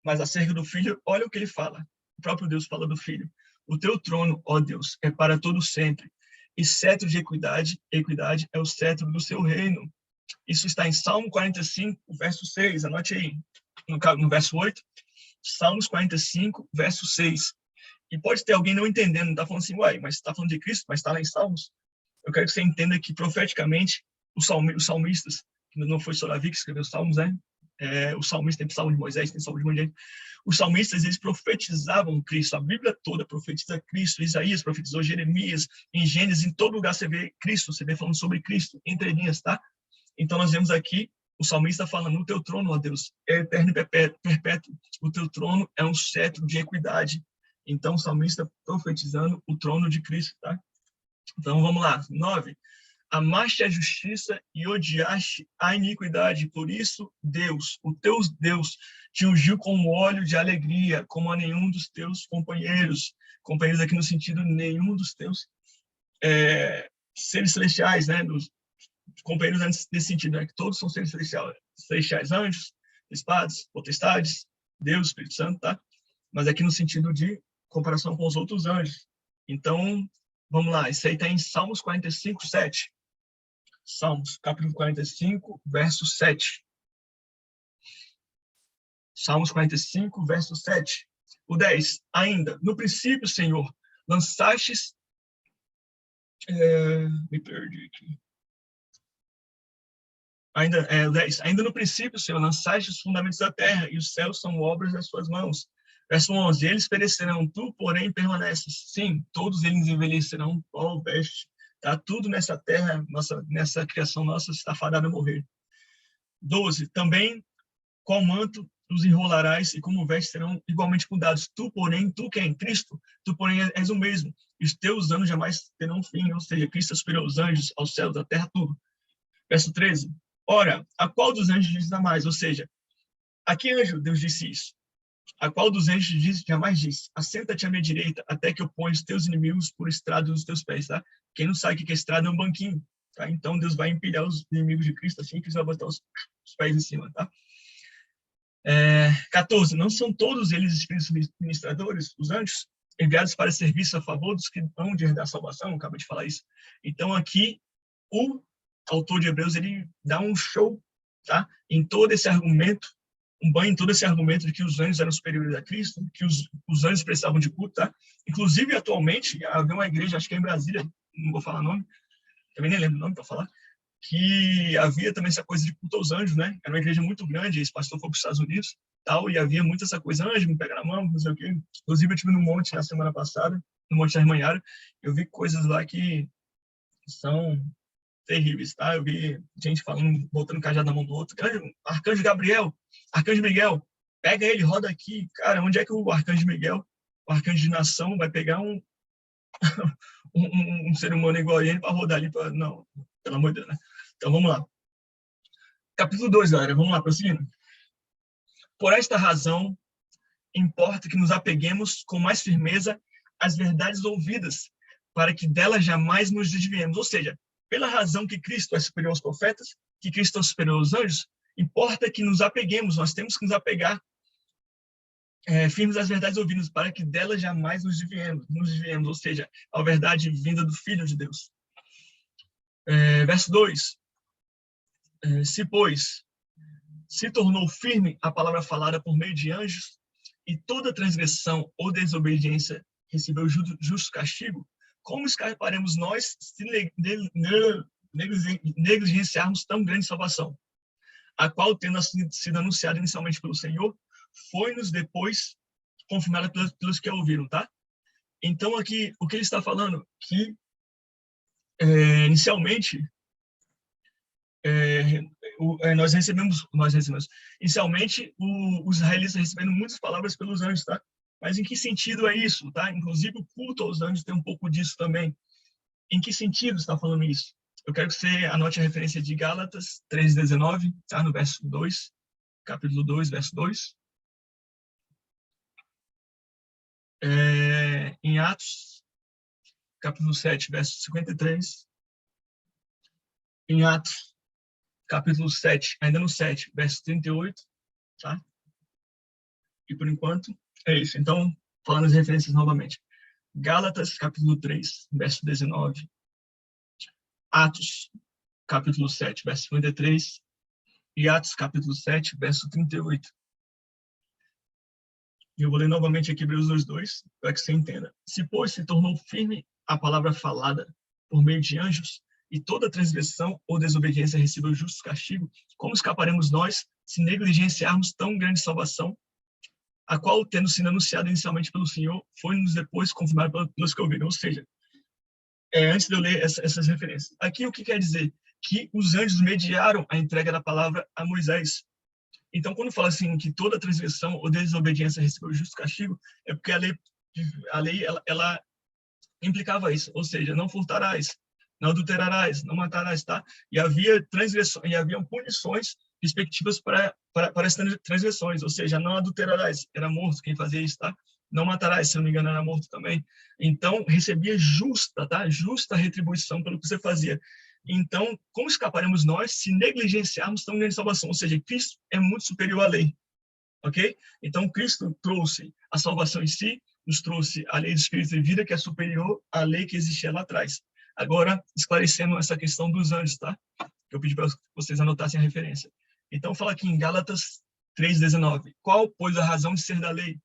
Mas acerca do filho, olha o que ele fala. O próprio Deus fala do filho. O teu trono, ó Deus, é para todo sempre. E cetro de equidade é o cetro do seu reino. Isso está em Salmo 45, verso 6. Anote aí, no verso 8. Salmos 45, verso 6. E pode ter alguém não entendendo, não está falando assim, uai, mas está falando de Cristo, mas está lá em Salmos. Eu quero que você entenda que, profeticamente, os salmistas, que não foi só Davi que escreveu os Salmos, né? Os salmistas, tem Salmo de Moisés, tem Salmo de Moisés. Os salmistas, eles profetizavam Cristo. A Bíblia toda profetiza Cristo. Isaías profetizou, Jeremias, em Gênesis, em todo lugar você vê Cristo, você vê falando sobre Cristo, entre linhas, tá? Então, nós vemos aqui o salmista falando, o teu trono, ó Deus, é eterno e perpétuo. O teu trono é um cetro de equidade. Então, o salmista profetizando o trono de Cristo, tá? Então, vamos lá. 9. Amaste a justiça e odiaste a iniquidade. Por isso, Deus, o teu Deus, te ungiu com óleo de alegria, como a nenhum dos teus companheiros. Companheiros aqui no sentido, nenhum dos teus seres celestiais, né? Dos companheiros nesse sentido, né? Que todos são seres celestiais, anjos, espadas, potestades, Deus, Espírito Santo, tá? Mas aqui no sentido de comparação com os outros anjos. Então, vamos lá. Isso aí está em Salmos 45, 7. Salmos, capítulo 45, verso 7. Salmos 45, verso 7. O 10, ainda, no princípio, Senhor, lançastes... me perdi aqui. O 10, ainda no princípio, Senhor, lançaste os fundamentos da terra, e os céus são obras das suas mãos. Verso 11, eles perecerão, tu, porém, permaneces. Sim, todos eles envelhecerão, pó, veste. Tá tudo nessa terra, nessa criação nossa, está fadado a morrer. 12, também, qual manto os enrolarás e como vestes serão igualmente mudados. Tu, porém, tu quem? Cristo, tu, porém, és o mesmo. E os teus anos jamais terão fim, ou seja, Cristo é superior aos anjos, aos céus, à terra, tudo. Verso 13, ora, a qual dos anjos diz mais? Ou seja, a que anjo Deus disse isso? A qual dos anjos jamais disse, assenta-te à minha direita, até que eu ponha os teus inimigos por estrado dos teus pés, tá? Quem não sabe o que é estrada é um banquinho, tá? Então Deus vai empilhar os inimigos de Cristo assim que ele vai botar os pés em cima, tá? 14, não são todos eles espíritos ministradores, os anjos, enviados para serviço a favor dos que vão de herdar a salvação? Acabei de falar isso. Então aqui, o autor de Hebreus, ele dá um show, tá? Em todo esse argumento, um banho em todo esse argumento de que os anjos eram superiores a Cristo, que os anjos precisavam de culto, tá? Inclusive, atualmente, havia uma igreja, acho que é em Brasília, não vou falar nome, também nem lembro o nome para falar, que havia também essa coisa de culto aos anjos, né? Era uma igreja muito grande, esse pastor foi para os Estados Unidos, tal, e havia muito essa coisa, anjo, me pega na mão, não sei o quê. Inclusive, eu estive no monte na semana passada, no Monte da Irmanhara, eu vi coisas lá que são terríveis, tá? Eu vi gente falando, botando cajado na mão do outro. Arcanjo Gabriel, Arcanjo Miguel, pega ele, roda aqui. Cara, onde é que o Arcanjo Miguel, o Arcanjo de Nação, vai pegar um ser humano igual a ele para rodar ali? Não, pelo amor de Deus, né? Então, vamos lá. Capítulo 2, galera. Vamos lá, prosseguindo. Por esta razão, importa que nos apeguemos com mais firmeza às verdades ouvidas, para que delas jamais nos desviemos. Ou seja, pela razão que Cristo é superior aos profetas, que Cristo é superior aos anjos, importa que nos apeguemos, nós temos que nos apegar firmes às verdades ouvidas, para que delas jamais nos desviemos, ou seja, a verdade vinda do Filho de Deus. Verso 2, pois, se tornou firme a palavra falada por meio de anjos, e toda transgressão ou desobediência recebeu justo castigo, como escaparemos nós se negligenciarmos tão grande salvação, a qual, tendo sido anunciada inicialmente pelo Senhor, foi-nos depois confirmada pelos que a ouviram, tá? Então, aqui, o que ele está falando? Que, inicialmente, nós recebemos, inicialmente, os israelitas recebendo muitas palavras pelos anjos, tá? Mas em que sentido é isso, tá? Inclusive, o culto aos anjos tem um pouco disso também. Em que sentido está falando isso? Eu quero que você anote a referência de Gálatas 3,19, tá? No verso 2, capítulo 2, verso 2. Em Atos, capítulo 7, verso 53. Em Atos, capítulo 7, ainda no 7, verso 38, tá? E por enquanto, é isso. Então, falando as referências novamente. Gálatas, capítulo 3, verso 19. Atos, capítulo 7, verso 53. E Atos, capítulo 7, verso 38. E eu vou ler novamente aqui Hebreus 2:2, para que você entenda. Se, pois, se tornou firme a palavra falada por meio de anjos, e toda transgressão ou desobediência recebeu justo castigo, como escaparemos nós se negligenciarmos tão grande salvação, a qual, tendo sido anunciada inicialmente pelo Senhor, foi-nos depois confirmada pelos que ouviram? Ou seja, antes de eu ler essas referências, aqui o que quer dizer? Que os anjos mediaram a entrega da palavra a Moisés. Então, quando fala assim que toda transgressão ou desobediência recebeu justo castigo, é porque a lei ela implicava isso, ou seja, não furtarás, não adulterarás, não matarás, tá? E havia transgressões, e haviam punições respectivas para essas transgressões, ou seja, não adulterarás, era morto quem fazia isso, tá? Não matarás, se não me engano, era morto também. Então, recebia justa, tá? Justa retribuição pelo que você fazia. Então, como escaparemos nós se negligenciarmos tão grande salvação? Ou seja, Cristo é muito superior à lei, ok? Então, Cristo trouxe a salvação em si, nos trouxe a lei do Espírito e vida, que é superior à lei que existia lá atrás. Agora, esclarecendo essa questão dos anjos, tá? Que eu pedi para vocês anotassem a referência. Então, fala aqui em Gálatas 3:19. Qual, pois, a razão de ser da lei?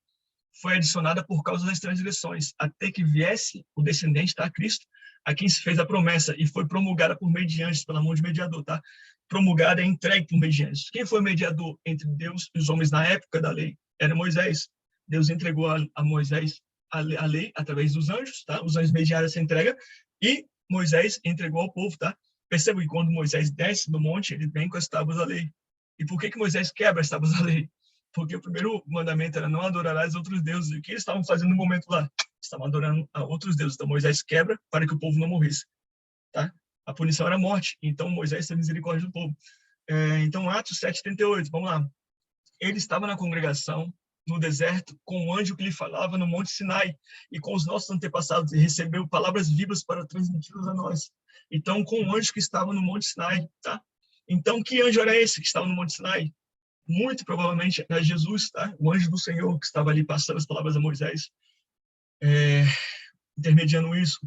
Foi adicionada por causa das transgressões, até que viesse o descendente, tá? Cristo, a quem se fez a promessa, e foi promulgada por meio de anjos, pela mão de mediador, tá? Promulgada e entregue por meio de anjos. Quem foi o mediador entre Deus e os homens na época da lei? Era Moisés. Deus entregou a Moisés a lei através dos anjos, tá? Os anjos mediaram essa entrega, e Moisés entregou ao povo, tá? Perceba que quando Moisés desce do monte, ele vem com as tábuas da lei. E por que Moisés quebra as tábuas da lei? Porque o primeiro mandamento era não adorarás outros deuses. E o que eles estavam fazendo no momento lá? Estavam adorando a outros deuses. Então Moisés quebra para que o povo não morresse. Tá? A punição era a morte. Então Moisés teve misericórdia do povo. Então Atos 7:38, vamos lá. Ele estava na congregação, no deserto, com o anjo que lhe falava no Monte Sinai, e com os nossos antepassados, e recebeu palavras vivas para transmiti-las a nós. Então, com o anjo que estava no Monte Sinai, tá? Então, que anjo era esse que estava no Monte Sinai? Muito provavelmente era Jesus, tá? O anjo do Senhor que estava ali passando as palavras a Moisés, intermediando isso.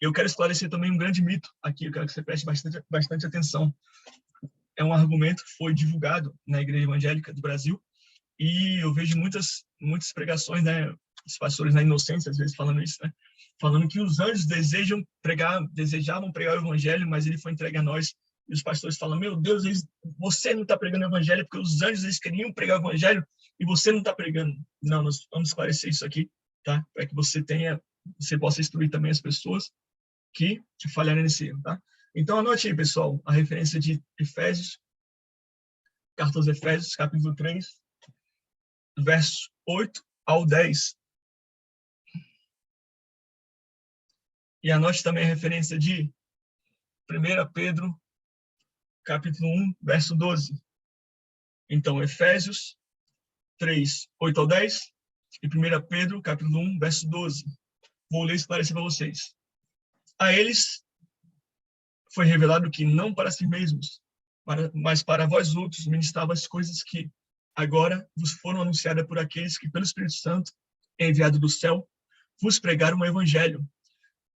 Eu quero esclarecer também um grande mito aqui, eu quero que você preste bastante atenção. É um argumento que foi divulgado na Igreja Evangélica do Brasil, e eu vejo muitas pregações, né? Os pastores na inocência, às vezes, falando isso, né? Falando que os anjos desejavam pregar o evangelho, mas ele foi entregue a nós. E os pastores falam, meu Deus, você não está pregando o evangelho porque os anjos eles queriam pregar o evangelho e você não está pregando. Não, nós vamos esclarecer isso aqui, tá? Para que você possa instruir também as pessoas que falharem nesse erro, tá? Então, anote aí, pessoal, a referência de Efésios, carta aos Efésios, capítulo 3, versos 8 ao 10. E anote também a referência de 1 Pedro, capítulo 1, verso 12. Então, Efésios 3, 8 ao 10, e 1 Pedro, capítulo 1, verso 12. Vou ler e esclarecer para vocês. A eles foi revelado que não para si mesmos, mas para vós outros ministravam as coisas que agora vos foram anunciadas por aqueles que, pelo Espírito Santo, enviado do céu, vos pregaram o evangelho.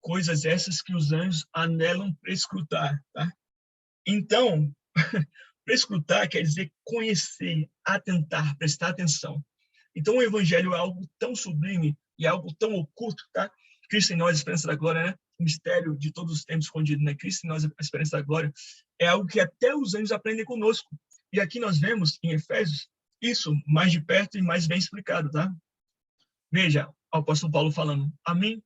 Coisas essas que os anjos anelam prescrutar, tá? Então, prescrutar quer dizer conhecer, atentar, prestar atenção. Então, o evangelho é algo tão sublime e algo tão oculto, tá? Cristo em nós, a esperança da glória, né? O mistério de todos os tempos escondido, né? Cristo em nós, a esperança da glória, é algo que até os anjos aprendem conosco. E aqui nós vemos, em Efésios, isso mais de perto e mais bem explicado, tá? Veja, o apóstolo Paulo falando, a mim,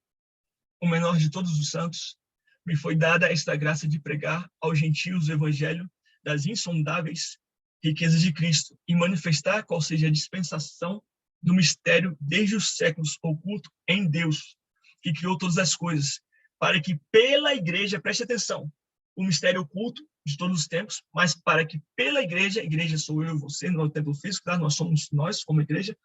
o menor de todos os santos, me foi dada esta graça de pregar aos gentios o evangelho das insondáveis riquezas de Cristo e manifestar qual seja a dispensação do mistério desde os séculos oculto em Deus, que criou todas as coisas, para que pela igreja, preste atenção, o mistério oculto de todos os tempos, mas para que pela igreja sou eu e você, no templo físico, tá? Nós somos nós como igreja,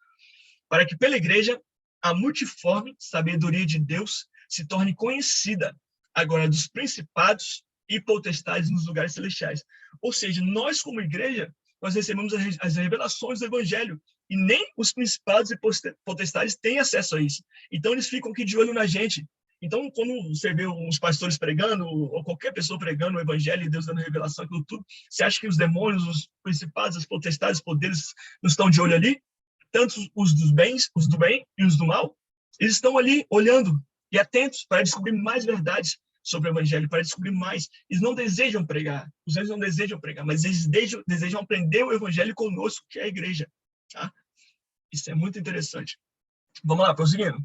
para que pela igreja a multiforme sabedoria de Deus se torne conhecida agora dos principados e potestades nos lugares celestiais. Ou seja, nós como igreja, nós recebemos as revelações do evangelho e nem os principados e potestades têm acesso a isso. Então eles ficam aqui de olho na gente. Então, quando você vê uns pastores pregando, ou qualquer pessoa pregando o evangelho e Deus dando revelação, aquilo tudo, você acha que os demônios, os principados, as potestades, os poderes não estão de olho ali? Tanto os do bem e os do mal, eles estão ali olhando e atentos para descobrir mais verdades sobre o evangelho, para descobrir mais. Eles não desejam pregar, os anjos não desejam pregar, mas eles desejam aprender o evangelho conosco, que é a igreja. Tá? Isso é muito interessante. Vamos lá, prosseguindo.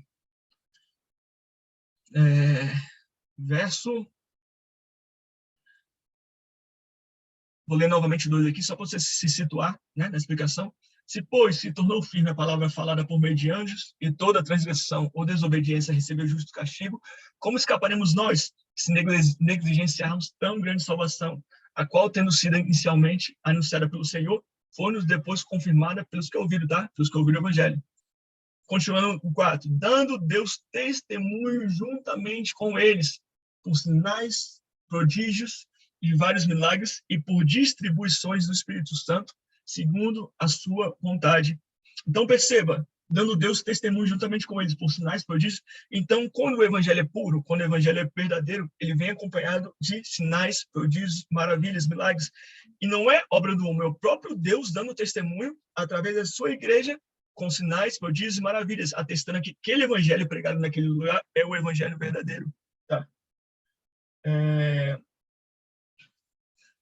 Vou ler novamente 2 aqui, só para você se situar, né, na explicação. Se, pois, se tornou firme a palavra falada por meio de anjos, e toda transgressão ou desobediência recebeu justo castigo, como escaparemos nós, se negligenciarmos tão grande salvação, a qual, tendo sido inicialmente anunciada pelo Senhor, foi-nos depois confirmada pelos que ouviram, tá? Pelos que ouviram o evangelho. Continuando o 4, dando Deus testemunho juntamente com eles, por sinais, prodígios e vários milagres, e por distribuições do Espírito Santo, segundo a sua vontade. Então, perceba, dando Deus testemunho juntamente com eles, por sinais, prodígios. Então, quando o evangelho é puro, quando o evangelho é verdadeiro, ele vem acompanhado de sinais, prodígios, maravilhas, milagres. E não é obra do homem, é o próprio Deus dando testemunho através da sua igreja, com sinais, prodígios e maravilhas, atestando que aquele evangelho pregado naquele lugar é o evangelho verdadeiro.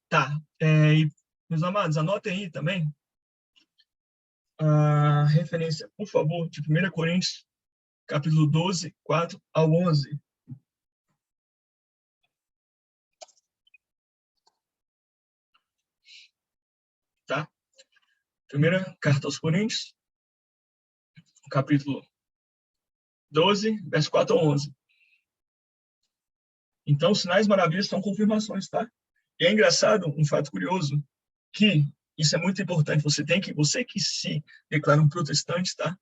Tá? E, meus amados, anotem aí também a referência, por favor, de 1 Coríntios, capítulo 12, 4 ao 11. Tá? Primeira carta aos Coríntios, capítulo 12, verso 4 ao 11. Então, sinais maravilhas são confirmações, tá? E é engraçado, um fato curioso, que isso é muito importante. Você que se declara um protestante, tá?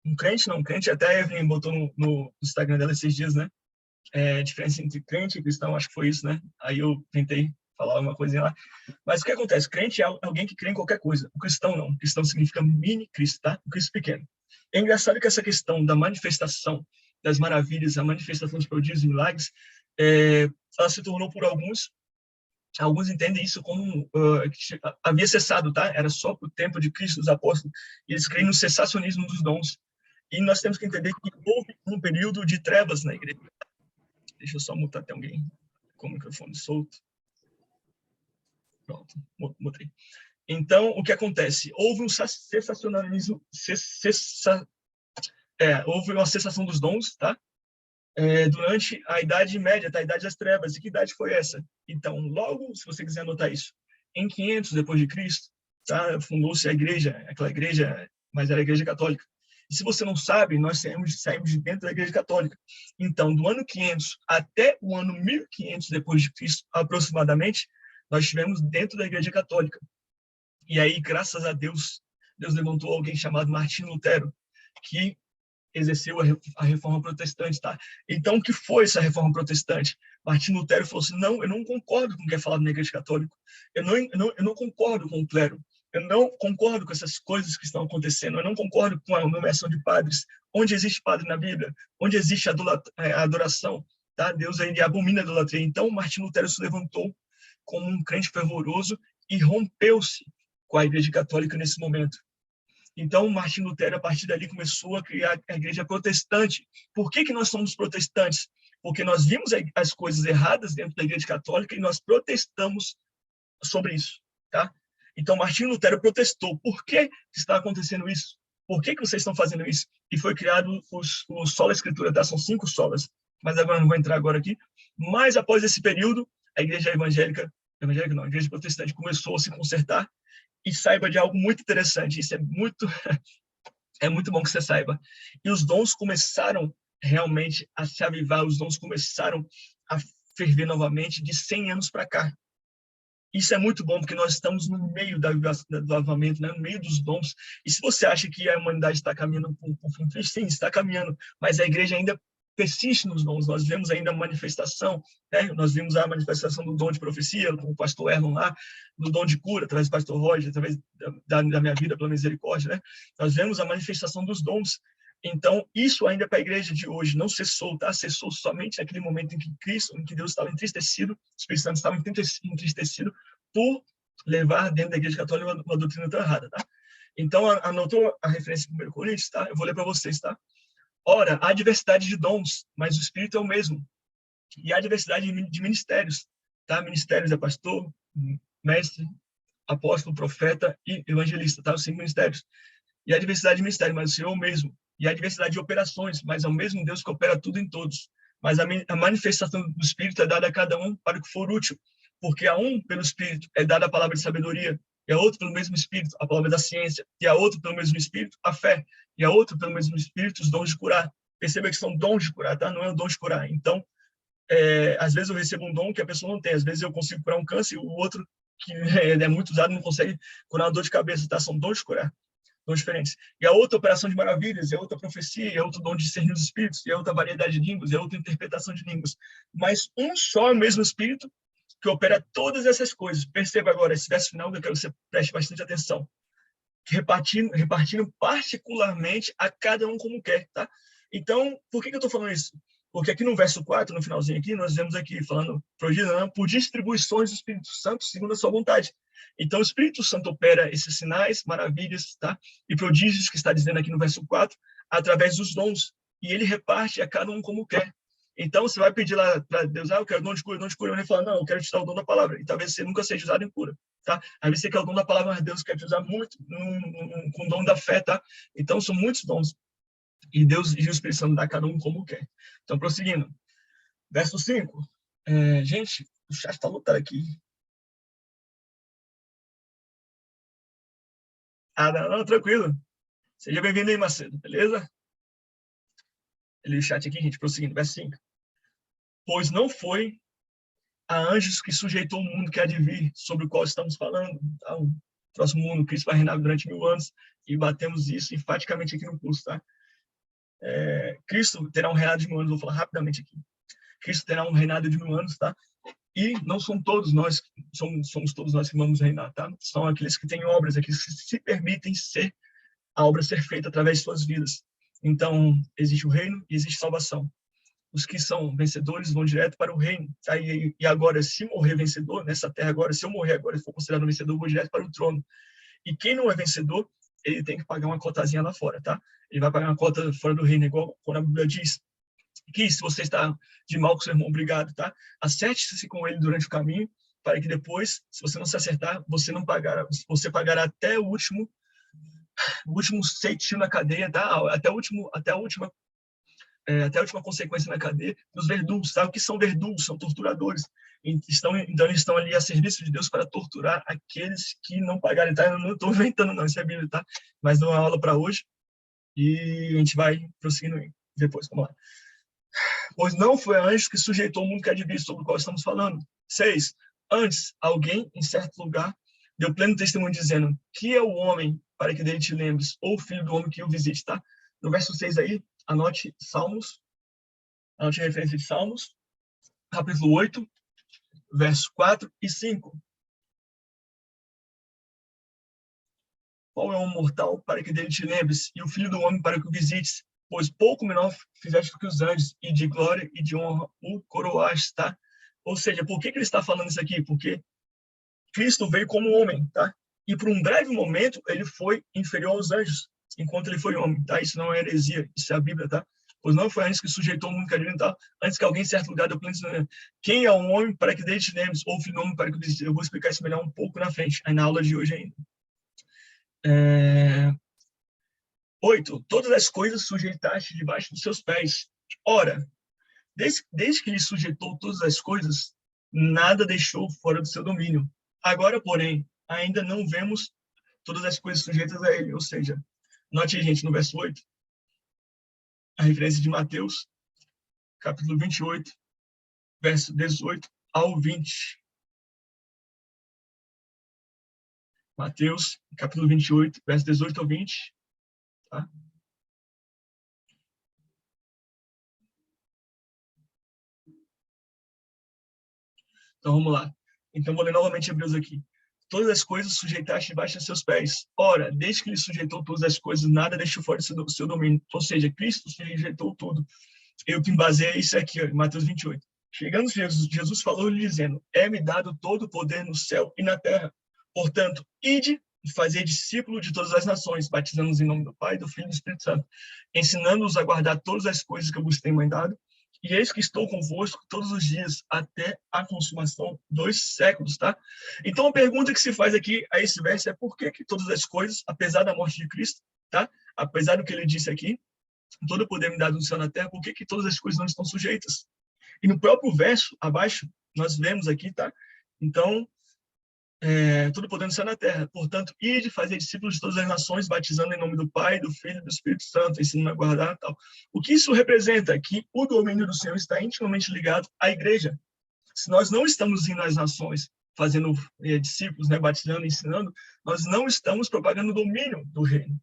Um crente, não crente, até a Evelyn botou no Instagram dela esses dias, né? Diferença entre crente e cristão, acho que foi isso, né? Aí eu tentei falar uma coisinha lá. Mas o que acontece? Crente é alguém que crê em qualquer coisa. O cristão não. O cristão significa mini Cristo, tá? O Cristo pequeno. É engraçado que essa questão da manifestação das maravilhas, a manifestação dos prodígios e milagres, ela se tornou por alguns entendem isso como havia cessado, tá? Era só para o tempo de Cristo, dos apóstolos. E eles creem no cessacionismo dos dons. E nós temos que entender que houve um período de trevas na igreja. Deixa eu só mutar até alguém com o microfone solto. Pronto, mutei. Então, o que acontece? Houve um cessacionalismo, houve uma cessação dos dons, tá? Durante a Idade Média, tá? A Idade das Trevas. E que idade foi essa? Então, logo, se você quiser anotar isso, em 500 depois de Cristo, tá? Fundou-se a igreja, aquela igreja, mas era a igreja católica. E se você não sabe, nós saímos de dentro da igreja católica. Então, do ano 500 até o ano 1500 depois de Cristo, aproximadamente, nós estivemos dentro da igreja católica. E aí, graças a Deus, Deus levantou alguém chamado Martinho Lutero, que exerceu a reforma protestante, tá? Então, o que foi essa reforma protestante? Martinho Lutero falou assim, não, eu não concordo com o que é falado na igreja católica. Eu não concordo com o clero. Eu não concordo com essas coisas que estão acontecendo. Eu não concordo com a nomeação de padres. Onde existe padre na Bíblia? Onde existe a adoração? Tá? Deus ele abomina a idolatria. Então, Martinho Lutero se levantou como um crente fervoroso e rompeu-se com a igreja católica nesse momento. Então, Martinho Lutero, a partir dali, começou a criar a igreja protestante. Por que nós somos protestantes? Porque nós vimos as coisas erradas dentro da igreja católica e nós protestamos sobre isso, tá? Então, Martinho Lutero protestou. Por que está acontecendo isso? Por que vocês estão fazendo isso? E foi criado o Sola Escritura, tá? São 5 solas, mas agora não vou entrar agora aqui. Mas, após esse período, a igreja a igreja protestante começou a se consertar. E saiba de algo muito interessante, isso é muito bom que você saiba. E os dons começaram realmente a se avivar, os dons começaram a ferver novamente de 100 anos para cá. Isso é muito bom, porque nós estamos no meio do avivamento, né? No meio dos dons. E se você acha que a humanidade está caminhando para um fim triste, sim, está caminhando, mas a igreja ainda persiste nos dons. Nós vemos ainda a manifestação, né? Nós vimos a manifestação do dom de profecia, com o pastor Erlon lá, do dom de cura, através do pastor Roger, através da minha vida, pela misericórdia, né? Nós vemos a manifestação dos dons. Então, isso ainda para a igreja de hoje não cessou, tá? Cessou somente naquele momento em que Deus estava entristecido, o Espírito Santo estava entristecido por levar dentro da igreja católica uma doutrina tão errada, tá? Então, anotou a referência em 1 Coríntios, tá? Eu vou ler para vocês, tá? Ora, há diversidade de dons, mas o Espírito é o mesmo. E há diversidade de ministérios, tá? Ministérios é pastor, mestre, apóstolo, profeta e evangelista, tá? Os 5 ministérios. E há diversidade de ministérios, mas o Senhor é o mesmo. E há diversidade de operações, mas é o mesmo Deus que opera tudo em todos. Mas a manifestação do Espírito é dada a cada um para o que for útil. Porque a um, pelo Espírito, é dada a palavra de sabedoria, e a outro, pelo mesmo Espírito, a palavra da ciência, e a outro, pelo mesmo Espírito, a fé, e a outro, pelo mesmo Espírito, os dons de curar. Perceba que são dons de curar, tá? Não é o dom de curar. Então, às vezes eu recebo um dom que a pessoa não tem. Às vezes eu consigo curar um câncer e o outro, que é muito usado, não consegue curar uma dor de cabeça, tá? São dons de curar. Dons diferentes. E a outra operação de maravilhas, e a outra profecia, e a outro dom de discernir os espíritos, e a outra variedade de línguas, e a outra interpretação de línguas. Mas um só é o mesmo Espírito que opera todas essas coisas. Perceba agora esse verso final, que eu quero que você preste bastante atenção. repartindo particularmente a cada um como quer, tá? Então, por que eu estou falando isso? Porque aqui no verso 4, no finalzinho aqui, nós vemos aqui falando por distribuições do Espírito Santo segundo a sua vontade. Então, o Espírito Santo opera esses sinais, maravilhas, tá? E prodígios que está dizendo aqui no verso 4, através dos dons. E ele reparte a cada um como quer. Então, você vai pedir lá para Deus, eu quero dom de cura, e ele fala, não, eu quero te dar o dom da palavra. E talvez você nunca seja usado em cura, tá? Às vezes você quer o dom da palavra, mas Deus quer te usar muito com o dom da fé, tá? Então, são muitos dons. E Deus e o Espírito Santo dá a cada um como quer. Então, prosseguindo. Verso 5. Gente, o chat está lotado aqui. Não, tranquilo. Seja bem-vindo aí, Macedo, beleza? Ele o chat aqui, gente, prosseguindo. Verso 5. Pois não foi a anjos que sujeitou o mundo que há de vir, sobre o qual estamos falando. Tá? O próximo mundo, Cristo vai reinar durante 1000 anos, e batemos isso enfaticamente aqui no curso, tá? Cristo terá um reinado de 1000 anos, vou falar rapidamente aqui. Cristo terá um reinado de 1000 anos, tá? E não são todos nós, somos todos nós que vamos reinar, tá? São aqueles que têm obras, aqueles que se permitem a obra ser feita através de suas vidas. Então, existe o reino e existe salvação. Os que são vencedores vão direto para o reino. Tá? E agora, se morrer vencedor, nessa terra agora, se eu morrer agora e for considerado vencedor, eu vou direto para o trono. E quem não é vencedor, ele tem que pagar uma cotazinha lá fora, tá? Ele vai pagar uma cota fora do reino, igual quando a Bíblia diz que se você está de mal com seu irmão, obrigado, tá? Acerte-se com ele durante o caminho, para que depois, se você não se acertar, você pagará até o último ceitinho na cadeia, tá? Até a última consequência na cadeia dos verdugos, sabe? O que são verdugos? São torturadores. Então, eles estão ali a serviço de Deus para torturar aqueles que não pagarem, tá? Eu não estou inventando, não, isso é Bíblia, tá? Mas não é aula para hoje, e a gente vai prosseguindo depois, vamos lá. Pois não foi anjo que sujeitou o mundo que há de vir, sobre o qual estamos falando. 6. Antes, alguém, em certo lugar, deu pleno testemunho dizendo, que é o homem para que dele te lembres, ou o filho do homem que o visite, tá? No verso 6 aí, anote a referência de Salmos, capítulo 8, verso 4 e 5. Qual é o mortal para que dele te lembres, e o filho do homem para que o visites? Pois pouco menor fizeste do que os anjos, e de glória e de honra o coroaste, tá? Ou seja, por que ele está falando isso aqui? Porque Cristo veio como homem, tá? E por um breve momento ele foi inferior aos anjos, enquanto ele foi homem, tá? Isso não é heresia, isso é a Bíblia, tá? Pois não foi antes que sujeitou o mundo carinho, tá? Antes que alguém em certo lugar deu pleno. Quem é um homem para que dele te lembres, ou o filho do homem para que dele. Eu vou explicar isso melhor um pouco na frente, aí na aula de hoje ainda. 8. Todas as coisas sujeitaste debaixo dos seus pés. Ora, desde que ele sujeitou todas as coisas, nada deixou fora do seu domínio. Agora, porém, ainda não vemos todas as coisas sujeitas a ele. Ou seja, note aí, gente, no verso 8, a referência de Mateus, capítulo 28, verso 18 ao 20. Mateus, capítulo 28, verso 18 ao 20. Tá? Então, vamos lá. Então, vou ler novamente Hebreus aqui. Todas as coisas sujeitaste debaixo de seus pés. Ora, desde que ele sujeitou todas as coisas, nada deixou fora do seu domínio. Ou seja, Cristo sujeitou tudo. Eu que baseei isso aqui, ó, em Mateus 28. Chegando Jesus falou-lhe dizendo, é-me dado todo o poder no céu e na terra. Portanto, ide e fazer discípulo de todas as nações, batizando-os em nome do Pai, do Filho e do Espírito Santo, ensinando-os a guardar todas as coisas que eu vos tenho mandado. E eis que estou convosco todos os dias, até a consumação dos séculos, tá? Então, a pergunta que se faz aqui a esse verso é por que todas as coisas, apesar da morte de Cristo, tá? Apesar do que ele disse aqui, todo o poder me dado no céu e na terra, por que todas as coisas não estão sujeitas? E no próprio verso, abaixo, nós vemos aqui, tá? Então, todo o poder no céu e na terra. Portanto, ide fazer discípulos de todas as nações, batizando em nome do Pai, do Filho e do Espírito Santo, ensinando a guardar e tal. O que isso representa? Que o domínio do Senhor está intimamente ligado à igreja. Se nós não estamos indo às nações, fazendo discípulos, né, batizando, ensinando, nós não estamos propagando o domínio do reino.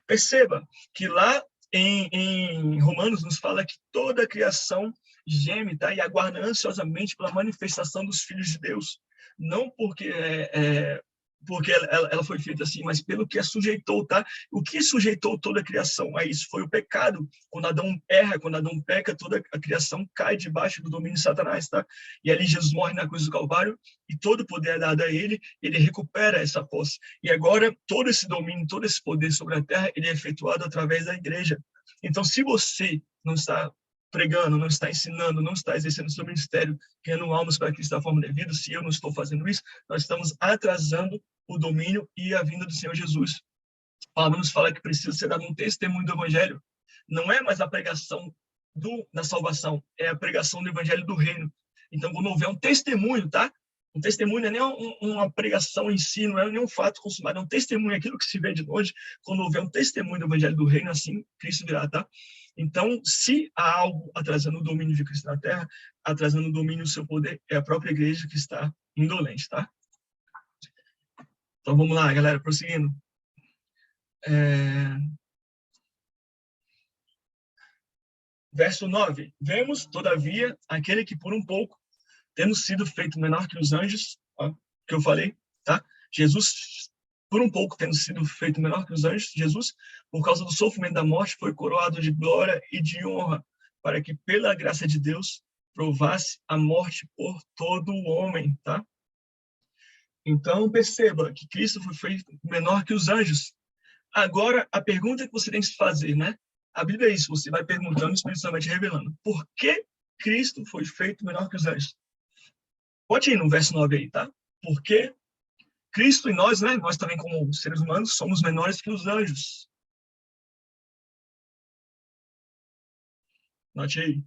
Perceba que lá em Romanos nos fala que toda a criação geme, tá? E aguarda ansiosamente pela manifestação dos filhos de Deus. Não porque porque ela foi feita assim, mas pelo que a sujeitou, tá? O que sujeitou toda a criação a isso foi o pecado. Quando Adão erra, quando Adão peca, toda a criação cai debaixo do domínio de Satanás, tá? E ali Jesus morre na cruz do Calvário e todo o poder é dado a ele recupera essa posse. E agora todo esse domínio, todo esse poder sobre a terra, ele é efetuado através da igreja. Então, se você não está pregando, não está ensinando, não está exercendo seu ministério, ganhando almas para Cristo da forma devida, se eu não estou fazendo isso, nós estamos atrasando o domínio e a vinda do Senhor Jesus. A palavra nos fala que precisa ser dado um testemunho do Evangelho. Não é mais a pregação da salvação, é a pregação do Evangelho do Reino. Então, quando houver um testemunho, tá? Um testemunho não é nem uma pregação em si, não é nem um fato consumado, é um testemunho, aquilo que se vê de longe. Quando houver um testemunho do Evangelho do Reino, assim Cristo virá, tá? Então, se há algo atrasando o domínio de Cristo na Terra, atrasando o domínio do seu poder, é a própria igreja que está indolente, tá? Então, vamos lá, galera, prosseguindo. Verso 9. Vemos, todavia, aquele que por um pouco, tendo sido feito menor que os anjos, ó, que eu falei, tá? Jesus, por um pouco, tendo sido feito menor que os anjos, Jesus, por causa do sofrimento da morte, foi coroado de glória e de honra, para que, pela graça de Deus, provasse a morte por todo o homem, tá? Então, perceba que Cristo foi feito menor que os anjos. Agora, a pergunta que você tem que se fazer, né? A Bíblia é isso, você vai perguntando, especialmente revelando. Por que Cristo foi feito menor que os anjos? Pode ir no verso 9 aí, tá? Porque Cristo e nós, né? Nós também, como seres humanos, somos menores que os anjos. Note aí.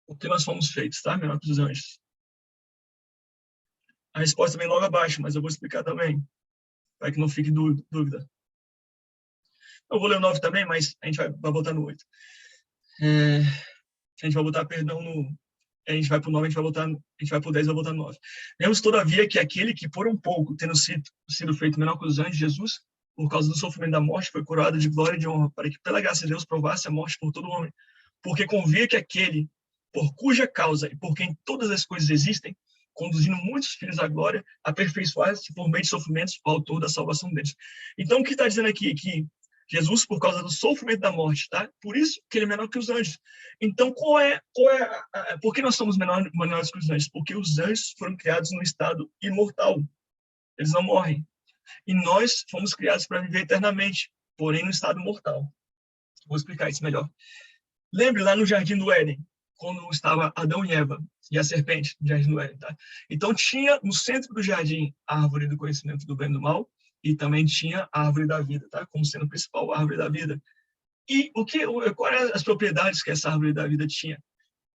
O que nós fomos feitos, tá? Menor que os anjos. A resposta vem logo abaixo, mas eu vou explicar também, para que não fique dúvida. Eu vou ler o 9 também, mas a gente vai botar no 8. A gente vai botar, perdão, a gente vai para o 9, a gente vai para o 10 e vai botar no 9. Vemos, todavia, que aquele que, por um pouco, tendo sido feito menor que os anjos, Jesus, por causa do sofrimento da morte, foi coroado de glória e de honra, para que, pela graça de Deus, provasse a morte por todo homem. Porque convia que aquele, por cuja causa e por quem todas as coisas existem, conduzindo muitos filhos à glória, aperfeiçoasse por meio de sofrimentos o autor da salvação deles. Então, o que está dizendo aqui? Que Jesus, por causa do sofrimento da morte, tá? Por isso que ele é menor que os anjos. Então, por que nós somos menores que os anjos? Porque os anjos foram criados no estado imortal. Eles não morrem. E nós fomos criados para viver eternamente, porém no estado mortal. Vou explicar isso melhor. Lembre lá no Jardim do Éden, quando estava Adão e Eva, e a serpente no Jardim do Éden, tá? Então, tinha no centro do jardim a árvore do conhecimento do bem e do mal, e também tinha a árvore da vida, tá? Como sendo principal a árvore da vida. E quais eram as propriedades que essa árvore da vida tinha?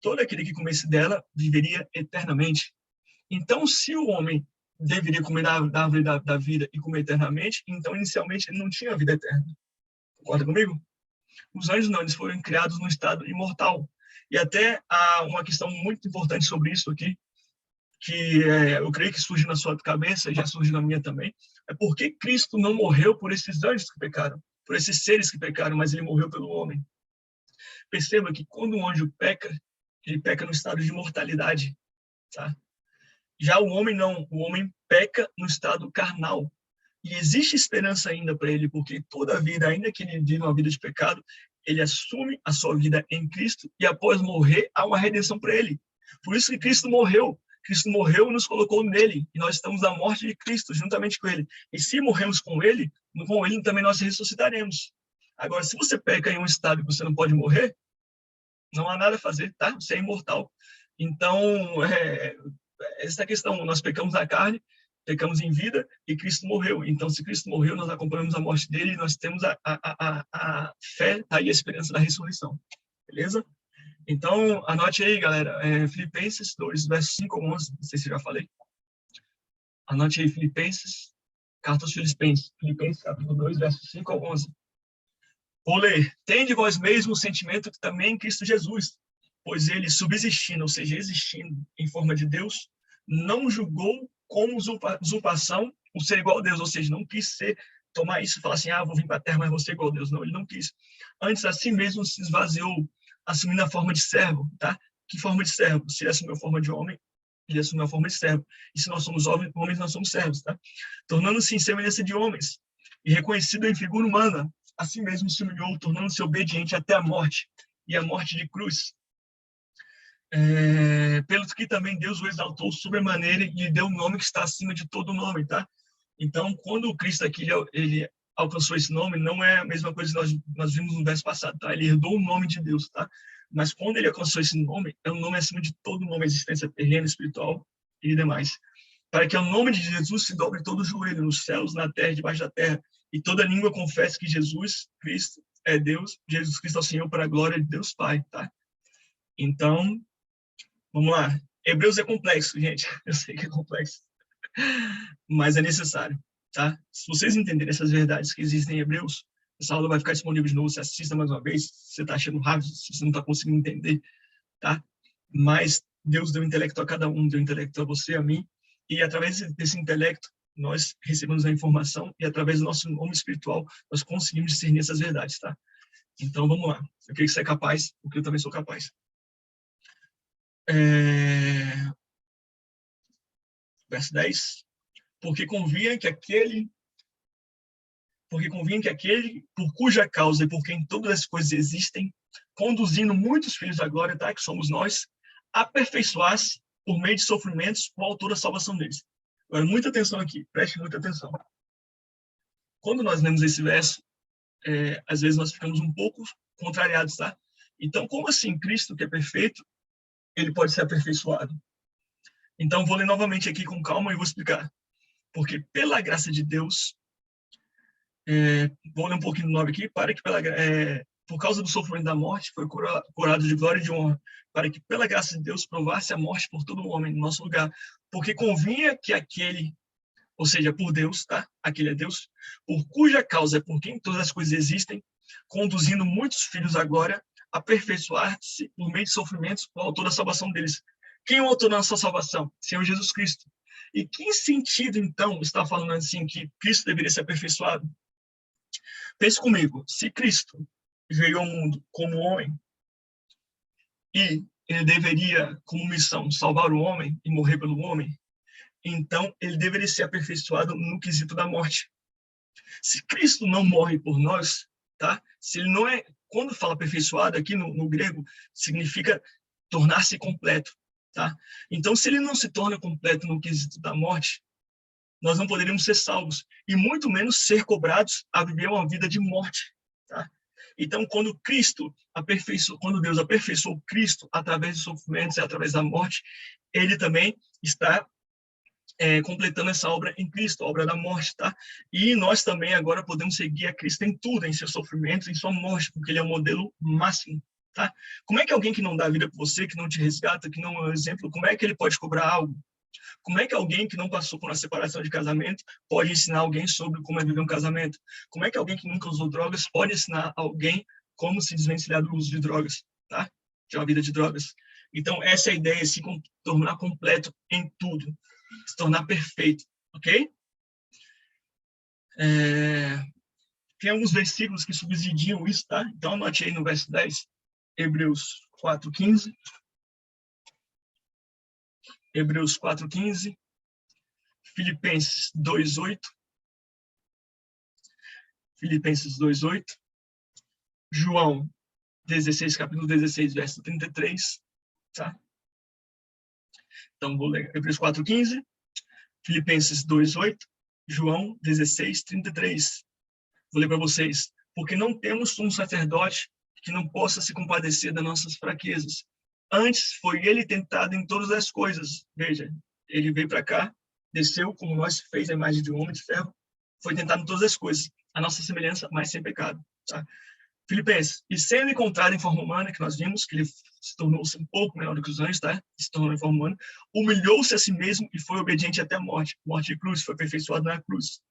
Todo aquele que comesse dela viveria eternamente. Então, se o homem deveria comer da árvore da vida e comer eternamente, então, inicialmente, ele não tinha vida eterna. Concorda comigo? Os anjos não, eles foram criados no estado imortal. E até há uma questão muito importante sobre isso aqui, que eu creio que surge na sua cabeça, já surge na minha também, é porque Cristo não morreu por esses anjos que pecaram, por esses seres que pecaram, mas ele morreu pelo homem. Perceba que quando um anjo peca, ele peca no estado de mortalidade, tá? Já o homem não, o homem peca no estado carnal. E existe esperança ainda para ele, porque toda a vida, ainda que ele viva uma vida de pecado, ele assume a sua vida em Cristo e após morrer, há uma redenção para ele. Por isso que Cristo morreu. Cristo morreu e nos colocou nele. E nós estamos na morte de Cristo, juntamente com ele. E se morremos com ele também nós ressuscitaremos. Agora, se você peca em um estado que você não pode morrer, não há nada a fazer, tá? Você é imortal. Então, essa é a questão. Nós pecamos na carne, pecamos em vida e Cristo morreu. Então, se Cristo morreu, nós acompanhamos a morte dele e nós temos a fé, tá? E a esperança da ressurreição. Beleza? Então, anote aí, galera. Filipenses 2, versos 5 a 11. Não sei se eu já falei. Anote aí, Filipenses, carta aos Filipenses, capítulo 2, versos 5 a 11. Vou ler. Tende vós mesmo o sentimento que também em Cristo Jesus, pois ele, subsistindo, ou seja, existindo em forma de Deus, não julgou como usurpação o ser igual a Deus, ou seja, não quis tomar isso e falar assim, vou vir para a terra, mas vou ser igual a Deus. Não, ele não quis. Antes, a si mesmo se esvaziou, assumindo a forma de servo, tá? que forma de servo. Se ele assumiu a forma de homem, ele assumiu a forma de servo. E se nós somos homens, nós somos servos, tá? Tornando-se em semelhança de homens e reconhecido em figura humana, assim mesmo se humilhou, tornando-se obediente até a morte, e a morte de cruz. Pelo que também Deus o exaltou sobremaneira e lhe deu um nome que está acima de todo nome, tá? Então, quando o Cristo aqui, ele alcançou esse nome, não é a mesma coisa que nós vimos no verso passado, tá? Ele herdou o nome de Deus, tá? Mas quando ele alcançou esse nome, é um nome acima de todo nome, existência terrena, espiritual e demais. Para que ao nome de Jesus se dobre todo o joelho, nos céus, na terra, debaixo da terra, e toda língua confesse que Jesus Cristo é Deus, Jesus Cristo é o Senhor, para a glória de Deus Pai, tá? Então, vamos lá. Hebreus é complexo, gente. Eu sei que é complexo, mas é necessário, tá? Se vocês entenderem essas verdades que existem em Hebreus, essa aula vai ficar disponível de novo. Você assista mais uma vez. Se você está achando rápido, se você não está conseguindo entender, tá? Mas Deus deu intelecto a cada um, deu intelecto a você, a mim, e através desse intelecto nós recebemos a informação e através do nosso nome espiritual nós conseguimos discernir essas verdades, tá? Então vamos lá. Eu creio que você é capaz, porque eu também sou capaz. Verso 10. Porque convinha que aquele por cuja causa e por quem todas as coisas existem, conduzindo muitos filhos à glória, tá? Que somos nós, aperfeiçoasse por meio de sofrimentos o autor da salvação deles. Agora, muita atenção aqui, preste muita atenção. Quando nós lemos esse verso, às vezes nós ficamos um pouco contrariados, tá? Então, como assim Cristo, que é perfeito, ele pode ser aperfeiçoado? Então, vou ler novamente aqui com calma e vou explicar. Porque pela graça de Deus, vou ler um pouquinho do 9 aqui, para que por causa do sofrimento da morte, foi curado de glória e de honra, para que pela graça de Deus provasse a morte por todo homem no nosso lugar. Porque convinha que aquele, ou seja, por Deus, tá? Aquele é Deus, por cuja causa é por quem todas as coisas existem, conduzindo muitos filhos à glória, aperfeiçoar-se por meio de sofrimentos, o autor da salvação deles. Quem é o autor da nossa salvação? Senhor Jesus Cristo. E que sentido, então, está falando assim que Cristo deveria ser aperfeiçoado? Pense comigo, se Cristo veio ao mundo como homem e ele deveria, como missão, salvar o homem e morrer pelo homem, então ele deveria ser aperfeiçoado no quesito da morte. Se Cristo não morre por nós, tá? Se ele não é, quando fala aperfeiçoado aqui no grego, significa tornar-se completo, tá? Então, se ele não se torna completo no quesito da morte, nós não poderíamos ser salvos, e muito menos ser cobrados a viver uma vida de morte, tá? Então, quando Deus aperfeiçoou Cristo através dos sofrimentos e através da morte, ele também está completando essa obra em Cristo, a obra da morte, tá? E nós também agora podemos seguir a Cristo em tudo, em seus sofrimentos, em sua morte, porque ele é o modelo máximo, tá? Como é que alguém que não dá vida por você, que não te resgata, que não é um exemplo, como é que ele pode cobrar algo? Como é que alguém que não passou por uma separação de casamento pode ensinar alguém sobre como é viver um casamento? Como é que alguém que nunca usou drogas pode ensinar alguém como se desvencilhar do uso de drogas, tá? De uma vida de drogas. Então, essa é a ideia, se tornar completo em tudo, se tornar perfeito, ok? Tem alguns versículos que subsidiam isso, tá? Então, anote aí no verso 10, Hebreus 4:15. Hebreus 4:15, Filipenses 2:8, Filipenses 2:8, João 16, capítulo 16, verso 33, tá? Então, vou ler Hebreus 4:15, Filipenses 2:8, João 16, 33. Vou ler para vocês. Porque não temos um sacerdote que não possa se compadecer das nossas fraquezas. Antes foi ele tentado em todas as coisas. Veja, ele veio para cá, desceu como nós, fez a imagem de um homem de ferro, foi tentado em todas as coisas. A nossa semelhança, mas sem pecado. Tá? Filipenses, e sendo encontrado em forma humana, que nós vimos que ele se tornou-se um pouco menor do que os anjos, tá? Se tornou em forma humana, humilhou-se a si mesmo e foi obediente até a morte. Morte de cruz, foi aperfeiçoado na cruz.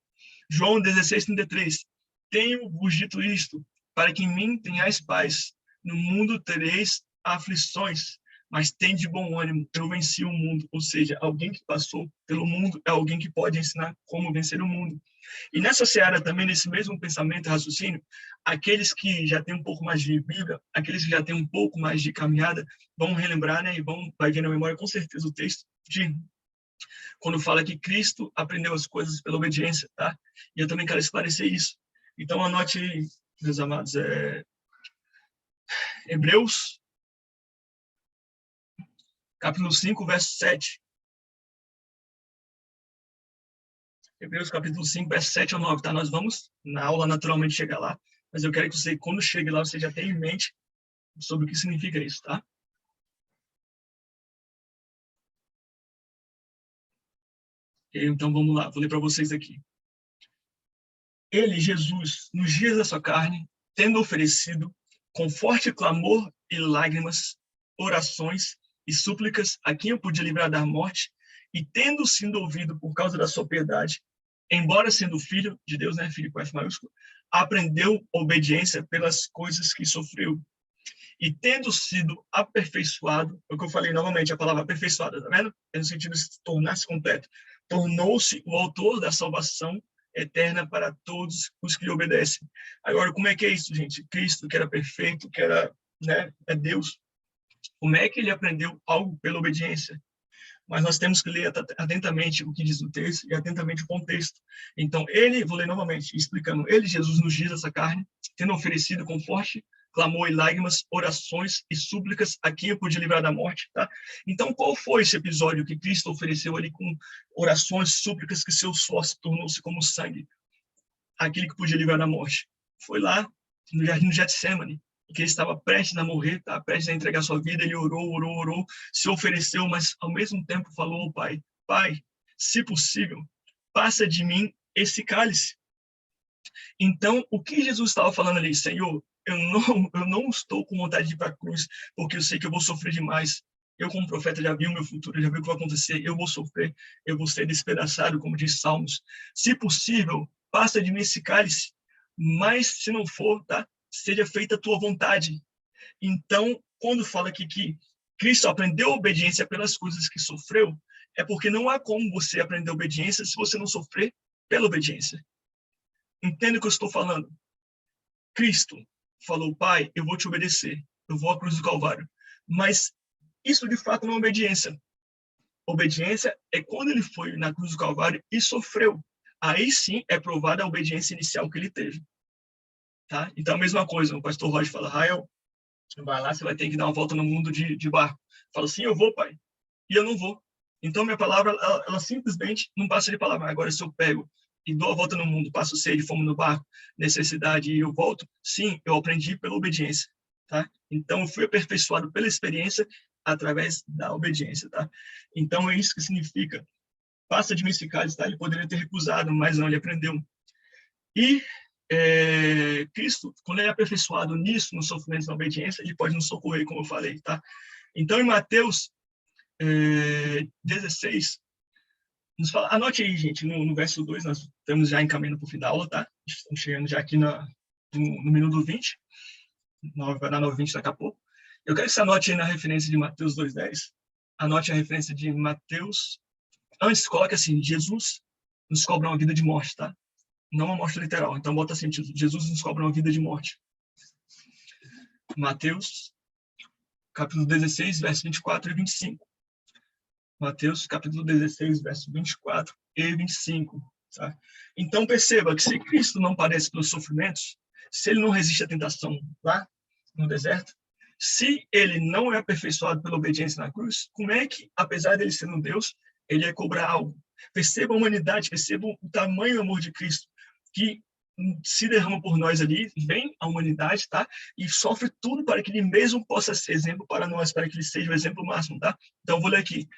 João 16:33, tenho-vos dito isto, para que em mim tenhais paz. No mundo tereis aflições, mas tende de bom ânimo, eu venci o mundo. Ou seja, alguém que passou pelo mundo é alguém que pode ensinar como vencer o mundo. E nessa seara também, nesse mesmo pensamento e raciocínio, aqueles que já têm um pouco mais de Bíblia, aqueles que já têm um pouco mais de caminhada, vão relembrar, né, e vai ver na memória com certeza o texto de quando fala que Cristo aprendeu as coisas pela obediência, tá? E eu também quero esclarecer isso. Então anote, meus amados, Hebreus, capítulo 5, verso 7. Hebreus capítulo 5, verso 7 ao 9, tá? Nós vamos, na aula, naturalmente chegar lá, mas eu quero que você, quando chegue lá, você já tenha em mente sobre o que significa isso, tá? Então, vamos lá, vou ler para vocês aqui. Ele, Jesus, nos dias da sua carne, tendo oferecido, com forte clamor e lágrimas, orações e súplicas a quem o podia livrar da morte, e tendo sido ouvido por causa da sua piedade, embora sendo filho de Deus, né, filho com F maiúsculo, aprendeu obediência pelas coisas que sofreu. E tendo sido aperfeiçoado, é o que eu falei novamente, a palavra aperfeiçoada, tá vendo? É no sentido de se tornar-se completo. Tornou-se o autor da salvação eterna para todos os que lhe obedecem. Agora, como é que é isso, gente? Cristo, que era perfeito, que era, né, é Deus. Como é que ele aprendeu algo pela obediência? Mas nós temos que ler atentamente o que diz o texto e atentamente o contexto. Então, ele, vou ler novamente, explicando, ele, Jesus, nos dias dessa carne, tendo oferecido com forte clamor e lágrimas, orações e súplicas a quem podia livrar da morte, tá? Então, qual foi esse episódio que Cristo ofereceu ali com orações, súplicas, que seu suor se tornou-se como sangue, aquele que podia livrar da morte? Foi lá, no jardim do Getsemane, que ele estava prestes a morrer, tá? Prestes a entregar sua vida, ele orou, se ofereceu, mas ao mesmo tempo falou ao Pai, Pai, se possível, passa de mim esse cálice. Então, o que Jesus estava falando ali? Senhor, eu não estou com vontade de ir para a cruz, porque eu sei que eu vou sofrer demais. Eu, como profeta, já vi o meu futuro, já vi o que vai acontecer. Eu vou sofrer, eu vou ser despedaçado, como diz Salmos. Se possível, passa de mim esse cálice, mas se não for, tá? Seja feita a tua vontade. Então, quando fala aqui que Cristo aprendeu obediência pelas coisas que sofreu, é porque não há como você aprender obediência se você não sofrer pela obediência. Entenda o que eu estou falando. Cristo falou, Pai, eu vou te obedecer, eu vou à cruz do Calvário. Mas isso, de fato, não é obediência. Obediência é quando ele foi na cruz do Calvário e sofreu. Aí sim é provada a obediência inicial que ele teve. Tá? Então, a mesma coisa, o pastor Roger fala, Rael, vai lá, você vai ter que dar uma volta no mundo de barco. Fala assim, eu vou, pai. E eu não vou. Então, minha palavra, ela simplesmente não passa de palavra. Agora, se eu pego e dou a volta no mundo, passo sede, fome no barco, necessidade, e eu volto, sim, eu aprendi pela obediência, tá? Então, eu fui aperfeiçoado pela experiência através da obediência, tá? Então, é isso que significa. Passa de mim esse cálice, tá? Ele poderia ter recusado, mas não, ele aprendeu. E Cristo, quando ele é aperfeiçoado nisso, no sofrimento, na obediência, ele pode nos socorrer, como eu falei, tá? Então, em Mateus 16, nos fala, anote aí, gente, no verso 2, nós estamos já encaminhando para o fim da aula, tá? Estamos chegando já aqui no minuto 20, vai dar 9h20 daqui a pouco. Eu quero que você anote aí na referência de Mateus 2:10, anote a referência de Mateus, antes, coloque assim, Jesus nos cobra uma vida de morte, tá? Não uma morte literal, então bota assim, Jesus nos cobra uma vida de morte. Mateus, capítulo 16, verso 24 e 25. Mateus, capítulo 16, verso 24 e 25. Tá? Então, perceba que se Cristo não padece pelos sofrimentos, se ele não resiste à tentação lá no deserto, se ele não é aperfeiçoado pela obediência na cruz, como é que, apesar dele ser um Deus, ele ia cobrar algo? Perceba a humanidade, perceba o tamanho do amor de Cristo, que se derrama por nós ali, vem a humanidade, tá? E sofre tudo para que ele mesmo possa ser exemplo para nós, para que ele seja o exemplo máximo, tá? Então, vou ler aqui.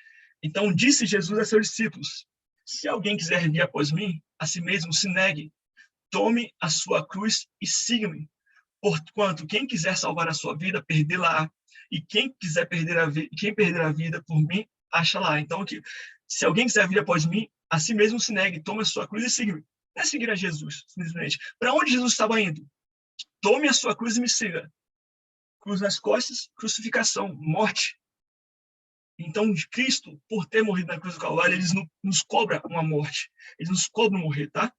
Então, disse Jesus a seus discípulos, se alguém quiser vir após mim, a si mesmo se negue, tome a sua cruz e siga-me. Porquanto, quem quiser salvar a sua vida, perdê-la. E quem quiser perder a vida por mim, acha-la. Então, se alguém quiser vir após mim, a si mesmo se negue, tome a sua cruz e siga-me. Não é seguir a Jesus, simplesmente. Para onde Jesus estava indo? Tome a sua cruz e me siga. Cruz nas costas, crucificação, morte. Então, Cristo, por ter morrido na cruz do Calvário, ele nos cobra uma morte. Ele nos cobra morrer, tá?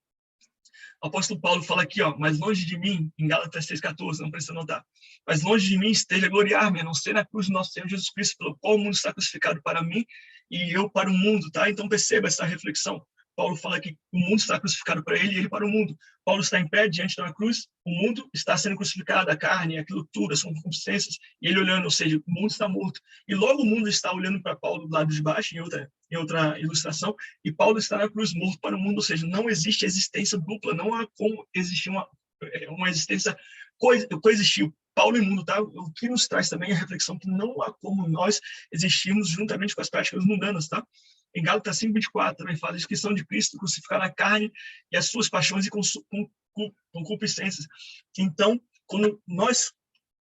O apóstolo Paulo fala aqui, ó, mas longe de mim, em Gálatas 6,14, não precisa notar, mas longe de mim esteja gloriar-me, a não ser na cruz do nosso Senhor Jesus Cristo, pelo qual o mundo está crucificado para mim e eu para o mundo, tá? Então perceba essa reflexão. Paulo fala que o mundo está crucificado para ele e ele para o mundo. Paulo está em pé diante de uma cruz, o mundo está sendo crucificado, a carne, aquilo tudo, as concupiscências, e ele olhando, ou seja, o mundo está morto. E logo o mundo está olhando para Paulo do lado de baixo, em outra ilustração, e Paulo está na cruz, morto para o mundo, ou seja, não existe existência dupla, não há como existir uma existência coexistiu. Paulo e mundo, tá? O que nos traz também a reflexão que não há como nós existirmos juntamente com as práticas mundanas, tá? Em Gálatas 5:24 também fala a descrição de Cristo crucificar na carne e as suas paixões e concupiscências. Então, quando nós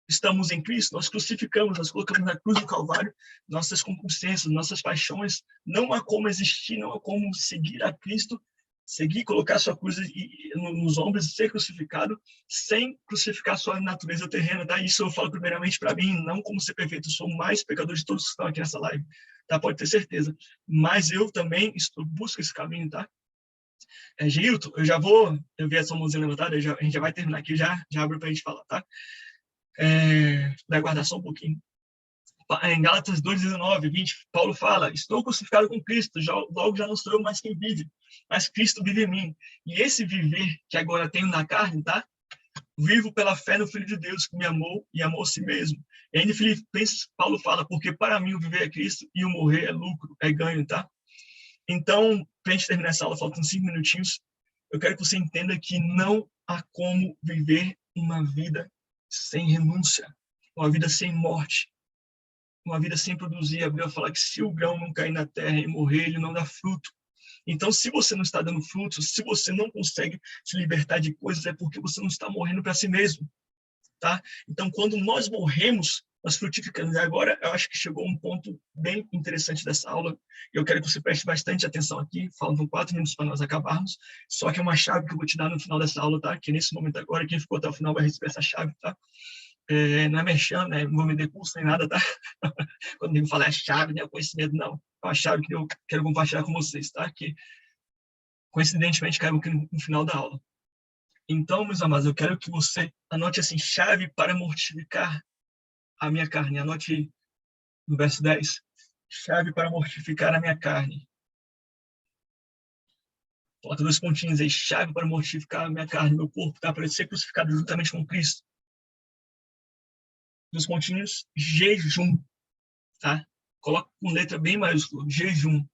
estamos em Cristo, nós crucificamos, nós colocamos na cruz do Calvário nossas concupiscências, nossas paixões. Não há como existir, não há como seguir a Cristo, colocar sua cruz nos ombros e ser crucificado sem crucificar sua natureza terrena, tá? Isso eu falo primeiramente para mim, não como ser perfeito, eu sou o mais pecador de todos que estão aqui nessa live, tá? Pode ter certeza. Mas eu também busco esse caminho, tá? Gilton, eu vi essa mãozinha levantada, a gente já vai terminar aqui, já abre para a gente falar, tá? Vai aguardar só um pouquinho. Em Gálatas 2:19, 20, Paulo fala: estou crucificado com Cristo, logo já não sou eu mais quem vive, mas Cristo vive em mim. E esse viver que agora tenho na carne, tá? Vivo pela fé no Filho de Deus que me amou e amou a si mesmo. E ainda em Filipenses, Paulo fala: porque para mim o viver é Cristo e o morrer é lucro, é ganho, tá? Então, para a gente terminar essa aula, faltam 5 minutinhos, eu quero que você entenda que não há como viver uma vida sem renúncia, uma vida sem morte, uma vida sem produzir. A Bíblia fala que se o grão não cair na terra e morrer, ele não dá fruto. Então, se você não está dando fruto, se você não consegue se libertar de coisas, é porque você não está morrendo para si mesmo, tá? Então, quando nós morremos, nós frutificamos. E agora, eu acho que chegou um ponto bem interessante dessa aula, e eu quero que você preste bastante atenção aqui. Faltam 4 minutos para nós acabarmos, só que é uma chave que eu vou te dar no final dessa aula, tá? Que nesse momento agora, quem ficou até o final vai receber essa chave, tá? Não é merchan, né? Não vou vender curso nem nada, tá? Quando ninguém fala chave, né? O conhecimento, não. É uma chave que eu quero compartilhar com vocês, tá? Que, coincidentemente, caiu aqui no final da aula. Então, meus amados, eu quero que você anote assim: chave para mortificar a minha carne. Anote no verso 10. Chave para mortificar a minha carne. Bota 2 pontinhos aí. Chave para mortificar a minha carne, meu corpo, tá? Para ele ser crucificado juntamente com Cristo. 2 pontinhos. Jejum, tá? Coloca com letra bem maiúscula. Jejum.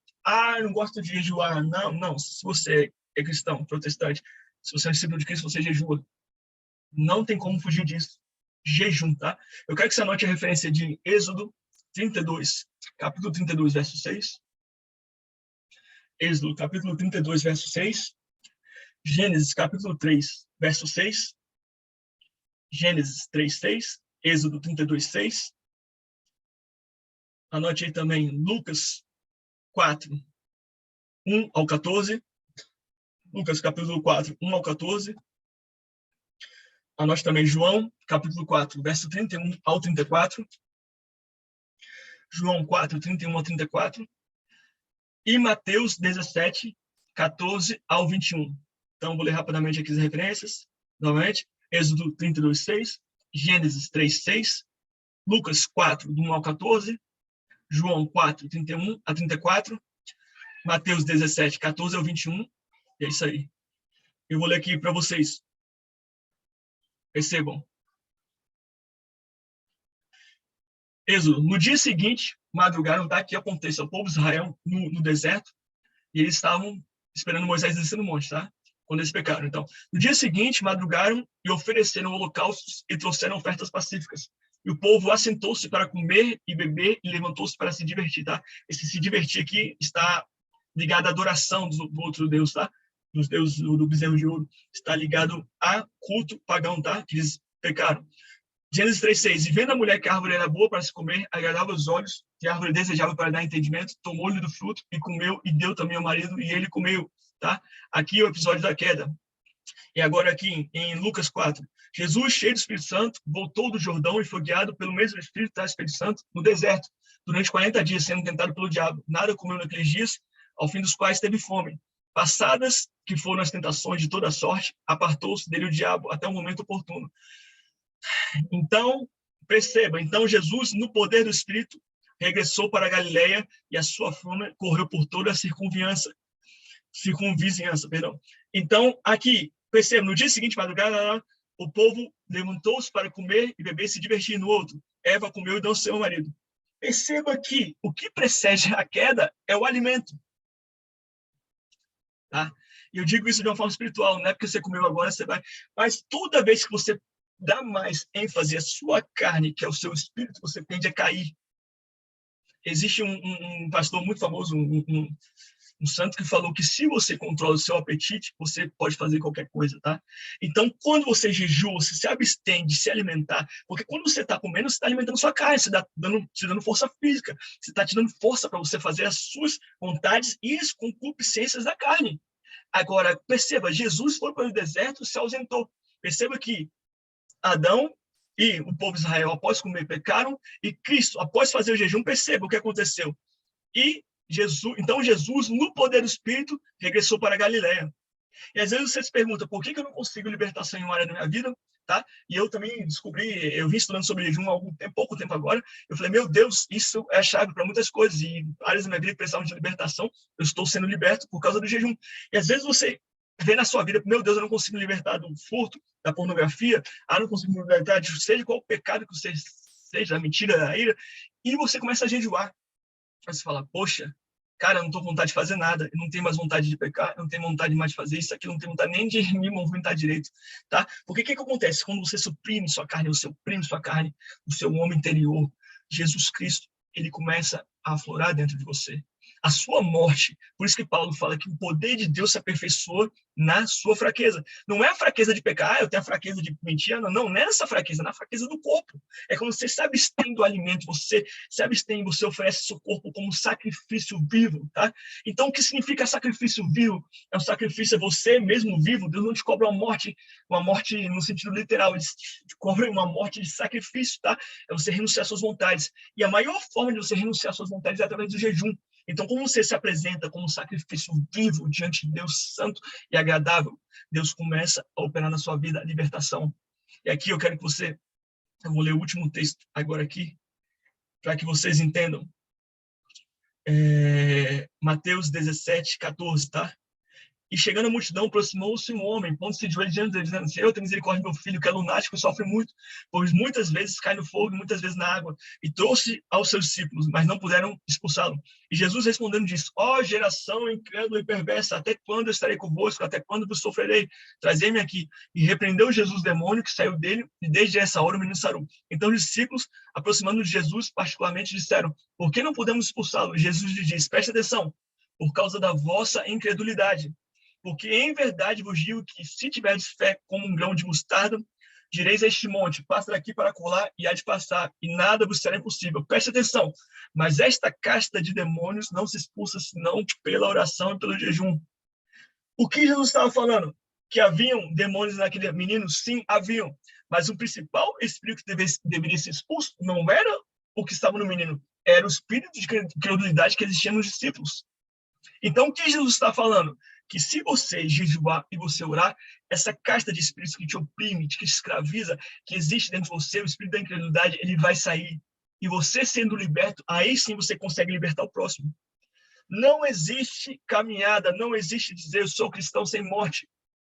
Eu não gosto de jejuar. Não. Se você é cristão, protestante, se você é discípulo de Cristo, você jejua. Não tem como fugir disso. Jejum, tá? Eu quero que você anote a referência de Êxodo 32, capítulo 32, verso 6. Êxodo, capítulo 32, verso 6. Gênesis, capítulo 3, verso 6. Gênesis 3, 6. Êxodo 32, 6. Anote aí também Lucas 4, 1 ao 14. Lucas, capítulo 4, 1 ao 14. Anote também João, capítulo 4, verso 31 ao 34. João 4, 31 ao 34. E Mateus 17, 14 ao 21. Então, vou ler rapidamente aqui as referências. Novamente, Êxodo 32, 6. Gênesis 3, 6. Lucas 4, do 1 ao 14. João 4, 31 a 34. Mateus 17, 14 ao 21. E é isso aí. Eu vou ler aqui para vocês. Percebam. Êxodo. No dia seguinte, madrugaram, tá? Que aconteça o povo de Israel no deserto, e eles estavam esperando Moisés descer no monte, tá? Quando eles pecaram. Então, no dia seguinte, madrugaram e ofereceram holocaustos e trouxeram ofertas pacíficas. E o povo assentou-se para comer e beber e levantou-se para se divertir, tá? Esse se divertir aqui está ligado à adoração do outro Deus, tá? Dos deuses do bezerro de ouro. Está ligado a culto pagão, tá? Que eles pecaram. Gênesis 3:6. E vendo a mulher que a árvore era boa para se comer, agradava os olhos, que a árvore desejava para dar entendimento, tomou-lhe do fruto e comeu, e deu também ao marido, e ele comeu, tá? Aqui é o episódio da queda. E agora aqui em Lucas 4. Jesus, cheio do Espírito Santo, voltou do Jordão e foi guiado pelo mesmo Espírito, tá? Espírito Santo, no deserto, durante 40 dias, sendo tentado pelo diabo. Nada comeu naqueles dias, ao fim dos quais teve fome. Passadas que foram as tentações de toda sorte, apartou-se dele o diabo até o momento oportuno. Então, perceba, então Jesus, no poder do Espírito, regressou para a Galileia e a sua fama correu por toda a circunvizinhança, perdão. Então, aqui, perceba, no dia seguinte, madrugada, o povo levantou-se para comer e beber e se divertir no outro. Eva comeu e deu ao seu marido. Perceba que o que precede a queda é o alimento. Tá? E eu digo isso de uma forma espiritual, não é porque você comeu agora, você vai... Mas toda vez que você dá mais ênfase à sua carne, que é o seu espírito, você tende a cair. Existe um pastor muito famoso, um santo, que falou que se você controla o seu apetite, você pode fazer qualquer coisa, tá? Então, quando você jejua, você se abstém de se alimentar, porque quando você está comendo, você está alimentando sua carne, você está te dando força física, você está te dando força para você fazer as suas vontades e as concupiscências da carne. Agora, perceba, Jesus foi para o deserto e se ausentou. Perceba que Adão e o povo de Israel, após comer, pecaram, e Cristo, após fazer o jejum, perceba o que aconteceu. Então Jesus, no poder do Espírito, regressou para a Galileia. E às vezes você se pergunta, por que eu não consigo libertação em uma área da minha vida? Tá? E eu também descobri, eu vim estudando sobre jejum há pouco tempo agora, eu falei, meu Deus, isso é a chave para muitas coisas, e áreas da minha vida que precisavam de libertação, eu estou sendo liberto por causa do jejum. E às vezes você vê na sua vida, meu Deus, eu não consigo me libertar do furto, da pornografia, não consigo me libertar de seja qual pecado que você seja, a mentira, a ira, e você começa a jejuar. Aí você fala, poxa, cara, eu não estou com vontade de fazer nada, eu não tenho mais vontade de pecar, eu não tenho vontade mais de fazer isso aqui, eu não tenho vontade nem de me movimentar direito, tá? Porque o que acontece? Quando você suprime sua carne, você oprime sua carne, o seu homem interior, Jesus Cristo, ele começa a aflorar dentro de você. A sua morte, por isso que Paulo fala que o poder de Deus se aperfeiçoa na sua fraqueza. Não é a fraqueza de pecar, eu tenho a fraqueza de mentir, não é essa fraqueza, é na fraqueza do corpo. É quando você se abstém do alimento, você se abstém, você oferece seu corpo como sacrifício vivo, tá? Então, o que significa sacrifício vivo? É um sacrifício, é você mesmo vivo. Deus não te cobra uma morte no sentido literal, ele te cobra uma morte de sacrifício, tá? É você renunciar às suas vontades. E a maior forma de você renunciar às suas vontades é através do jejum. Então, como você se apresenta como um sacrifício vivo diante de Deus santo e agradável, Deus começa a operar na sua vida a libertação. E aqui eu quero que eu vou ler o último texto agora aqui, para que vocês entendam. Mateus 17, 14, tá? E chegando a multidão, aproximou-se um homem, pondo-se de joelhos diante dele, dizendo, Senhor, tenha misericórdia do meu filho, que é lunático e sofre muito, pois muitas vezes cai no fogo e muitas vezes na água. E trouxe aos seus discípulos, mas não puderam expulsá-lo. E Jesus respondendo disse, ó geração incrédula e perversa, até quando eu estarei convosco? Até quando vos sofrerei? Trazei-me aqui. E repreendeu Jesus o demônio que saiu dele, e desde essa hora o menino sarou. Então os discípulos, aproximando de Jesus, particularmente disseram, por que não podemos expulsá-lo? E Jesus lhe disse, preste atenção, por causa da vossa incredulidade. Porque em verdade vos digo que se tiverdes fé como um grão de mostarda, direis a este monte, passa daqui para colar e há de passar, e nada vos será impossível. Preste atenção, mas esta casta de demônios não se expulsa senão pela oração e pelo jejum. O que Jesus estava falando? Que haviam demônios naquele menino? Sim, haviam. Mas o principal espírito que deveria ser expulso não era o que estava no menino, era o espírito de credulidade que existia nos discípulos. Então, o que Jesus está falando? Que se você jejuar e você orar, essa casta de espíritos que te oprime, que te escraviza, que existe dentro de você, o espírito da incredulidade, ele vai sair. E você sendo liberto, aí sim você consegue libertar o próximo. Não existe caminhada, não existe dizer eu sou cristão sem morte.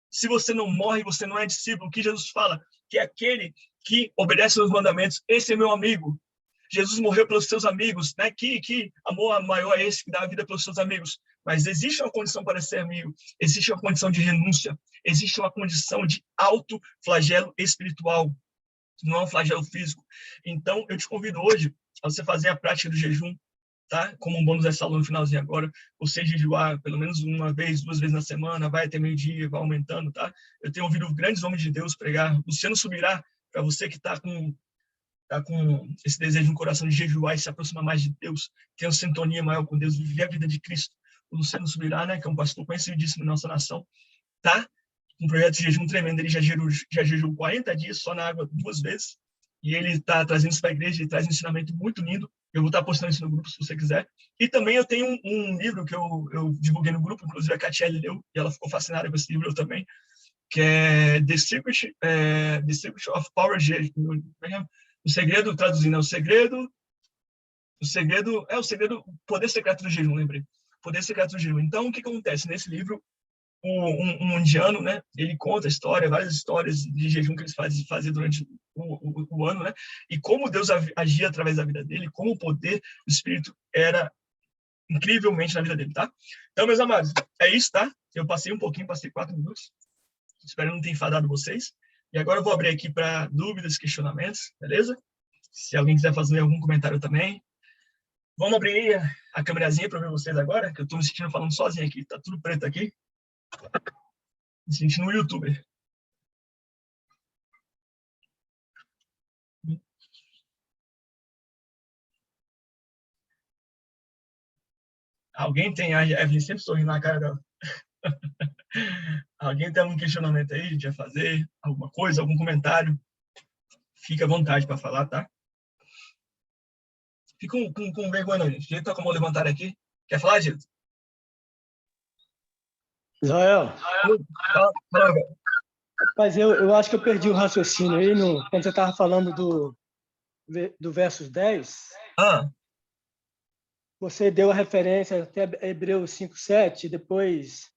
Se você não morre, você não é discípulo. O que Jesus fala? Que é aquele que obedece aos mandamentos, esse é meu amigo. Jesus morreu pelos seus amigos, né? Que amor maior é esse que dá a vida pelos seus amigos? Mas existe uma condição para ser amigo, existe uma condição de renúncia, existe uma condição de alto flagelo espiritual, não é um flagelo físico. Então, eu te convido hoje a você fazer a prática do jejum, tá? Como um bônus dessa aula no finalzinho agora, você jejuar pelo menos uma vez, 2 vezes na semana, vai até meio-dia, vai aumentando, tá? Eu tenho ouvido grandes homens de Deus pregar. Luciano Subirá, para você que está com esse desejo no coração de jejuar e se aproximar mais de Deus, ter uma sintonia maior com Deus, viver a vida de Cristo. O Luciano Subirá, né, que é um pastor conhecidíssimo na nossa nação, tá? Um projeto de jejum tremendo, ele já jejuou 40 dias só na água 2 vezes, e ele está trazendo isso para a igreja, ele traz um ensinamento muito lindo, Eu vou estar postando isso no grupo, se você quiser. E também eu tenho um livro que eu divulguei no grupo, inclusive a Catiele leu, e ela ficou fascinada com esse livro, eu também, que é The Secret of Power G. O segredo, traduzindo, é o poder secreto do jejum, lembrei. Poder secreto do jejum. Então, o que acontece? Nesse livro, um indiano, né, ele conta a história, várias histórias de jejum que eles faziam durante o ano, né, e como Deus agia através da vida dele, como o poder do Espírito era incrivelmente na vida dele, tá? Então, meus amados, é isso, tá? Eu passei um pouquinho, passei 4 minutos. Espero não ter enfadado vocês. E agora eu vou abrir aqui para dúvidas, questionamentos, beleza? Se alguém quiser fazer algum comentário também. Vamos abrir a câmerazinha para ver vocês agora, que eu estou me sentindo falando sozinho aqui. Tá tudo preto aqui. Me sentindo um youtuber. Alguém tem? A Evelyn sempre sorrindo na cara dela. Alguém tem algum questionamento aí de fazer? Alguma coisa, algum comentário? Fica à vontade para falar, tá? Fica com vergonha, não, gente. Jeito tá como levantar aqui. Quer falar, Gito? Israel, Fala, velho. mas eu acho que eu perdi o raciocínio aí quando você estava falando do versos 10. Ah, Você deu a referência até Hebreus 5:7, depois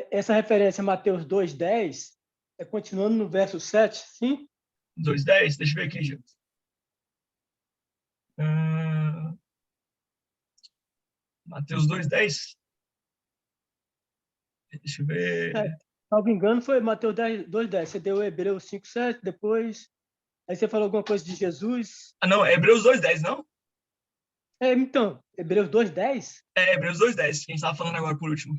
essa referência a Mateus 2:10 é continuando no verso 7, sim? 2:10, deixa eu ver aqui, Gito. Mateus 2:10. Deixa eu ver. Salvo engano, foi Mateus 2:10. Você deu Hebreus 5:7, depois aí você falou alguma coisa de Jesus. Ah, não, é Hebreus 2:10, não? Então, Hebreus 2:10? É Hebreus 2:10, quem estava falando agora por último.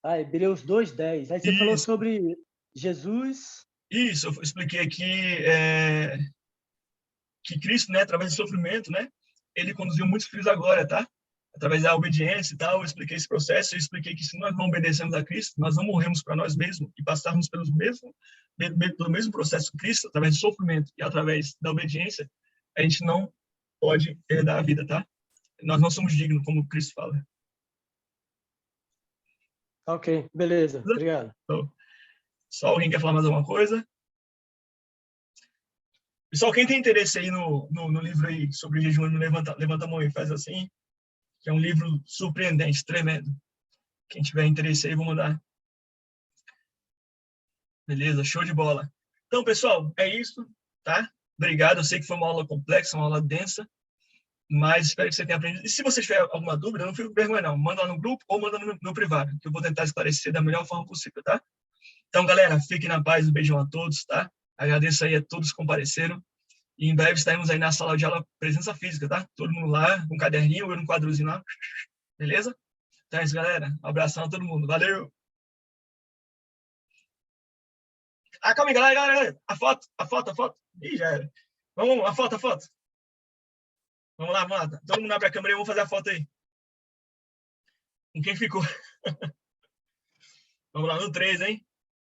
Hebreus 2:10. Aí você falou sobre Jesus. Isso, eu expliquei aqui que Cristo, né, através do sofrimento, né, ele conduziu muitos filhos à glória, tá? Através da obediência e tal, eu expliquei esse processo, eu expliquei que se nós não obedecemos a Cristo, nós não morremos para nós mesmos e passarmos pelo mesmo processo que Cristo, através do sofrimento e através da obediência, a gente não pode herdar a vida, tá? Nós não somos dignos, como Cristo fala. Ok, beleza, obrigado. Então, só alguém quer falar mais alguma coisa? Pessoal, quem tem interesse aí no livro aí sobre jejum, levanta a mão e faz assim, que é um livro surpreendente, tremendo. Quem tiver interesse aí, vou mandar. Beleza, show de bola. Então, pessoal, é isso, tá? Obrigado, eu sei que foi uma aula complexa, uma aula densa, mas espero que você tenha aprendido. E se você tiver alguma dúvida, não fique com vergonha não, manda lá no grupo ou manda no privado, que eu vou tentar esclarecer da melhor forma possível, tá? Então, galera, fiquem na paz, um beijão a todos, tá? Agradeço aí a todos que compareceram. E em breve estaremos aí na sala de aula presença física, tá? Todo mundo lá, com um caderninho, eu no quadrozinho lá. Beleza? Então é isso, galera. Um abração a todo mundo. Valeu! Calma aí, galera. A foto. Ih, já era. Vamos, a foto. Vamos lá. Todo mundo abre a câmera e vamos fazer a foto aí. Com quem ficou? Vamos lá, no 3, hein?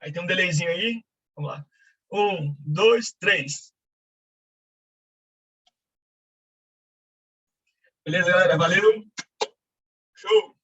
Aí tem um delayzinho aí. Vamos lá. 1, 2, 3. Beleza, galera? Valeu! Show!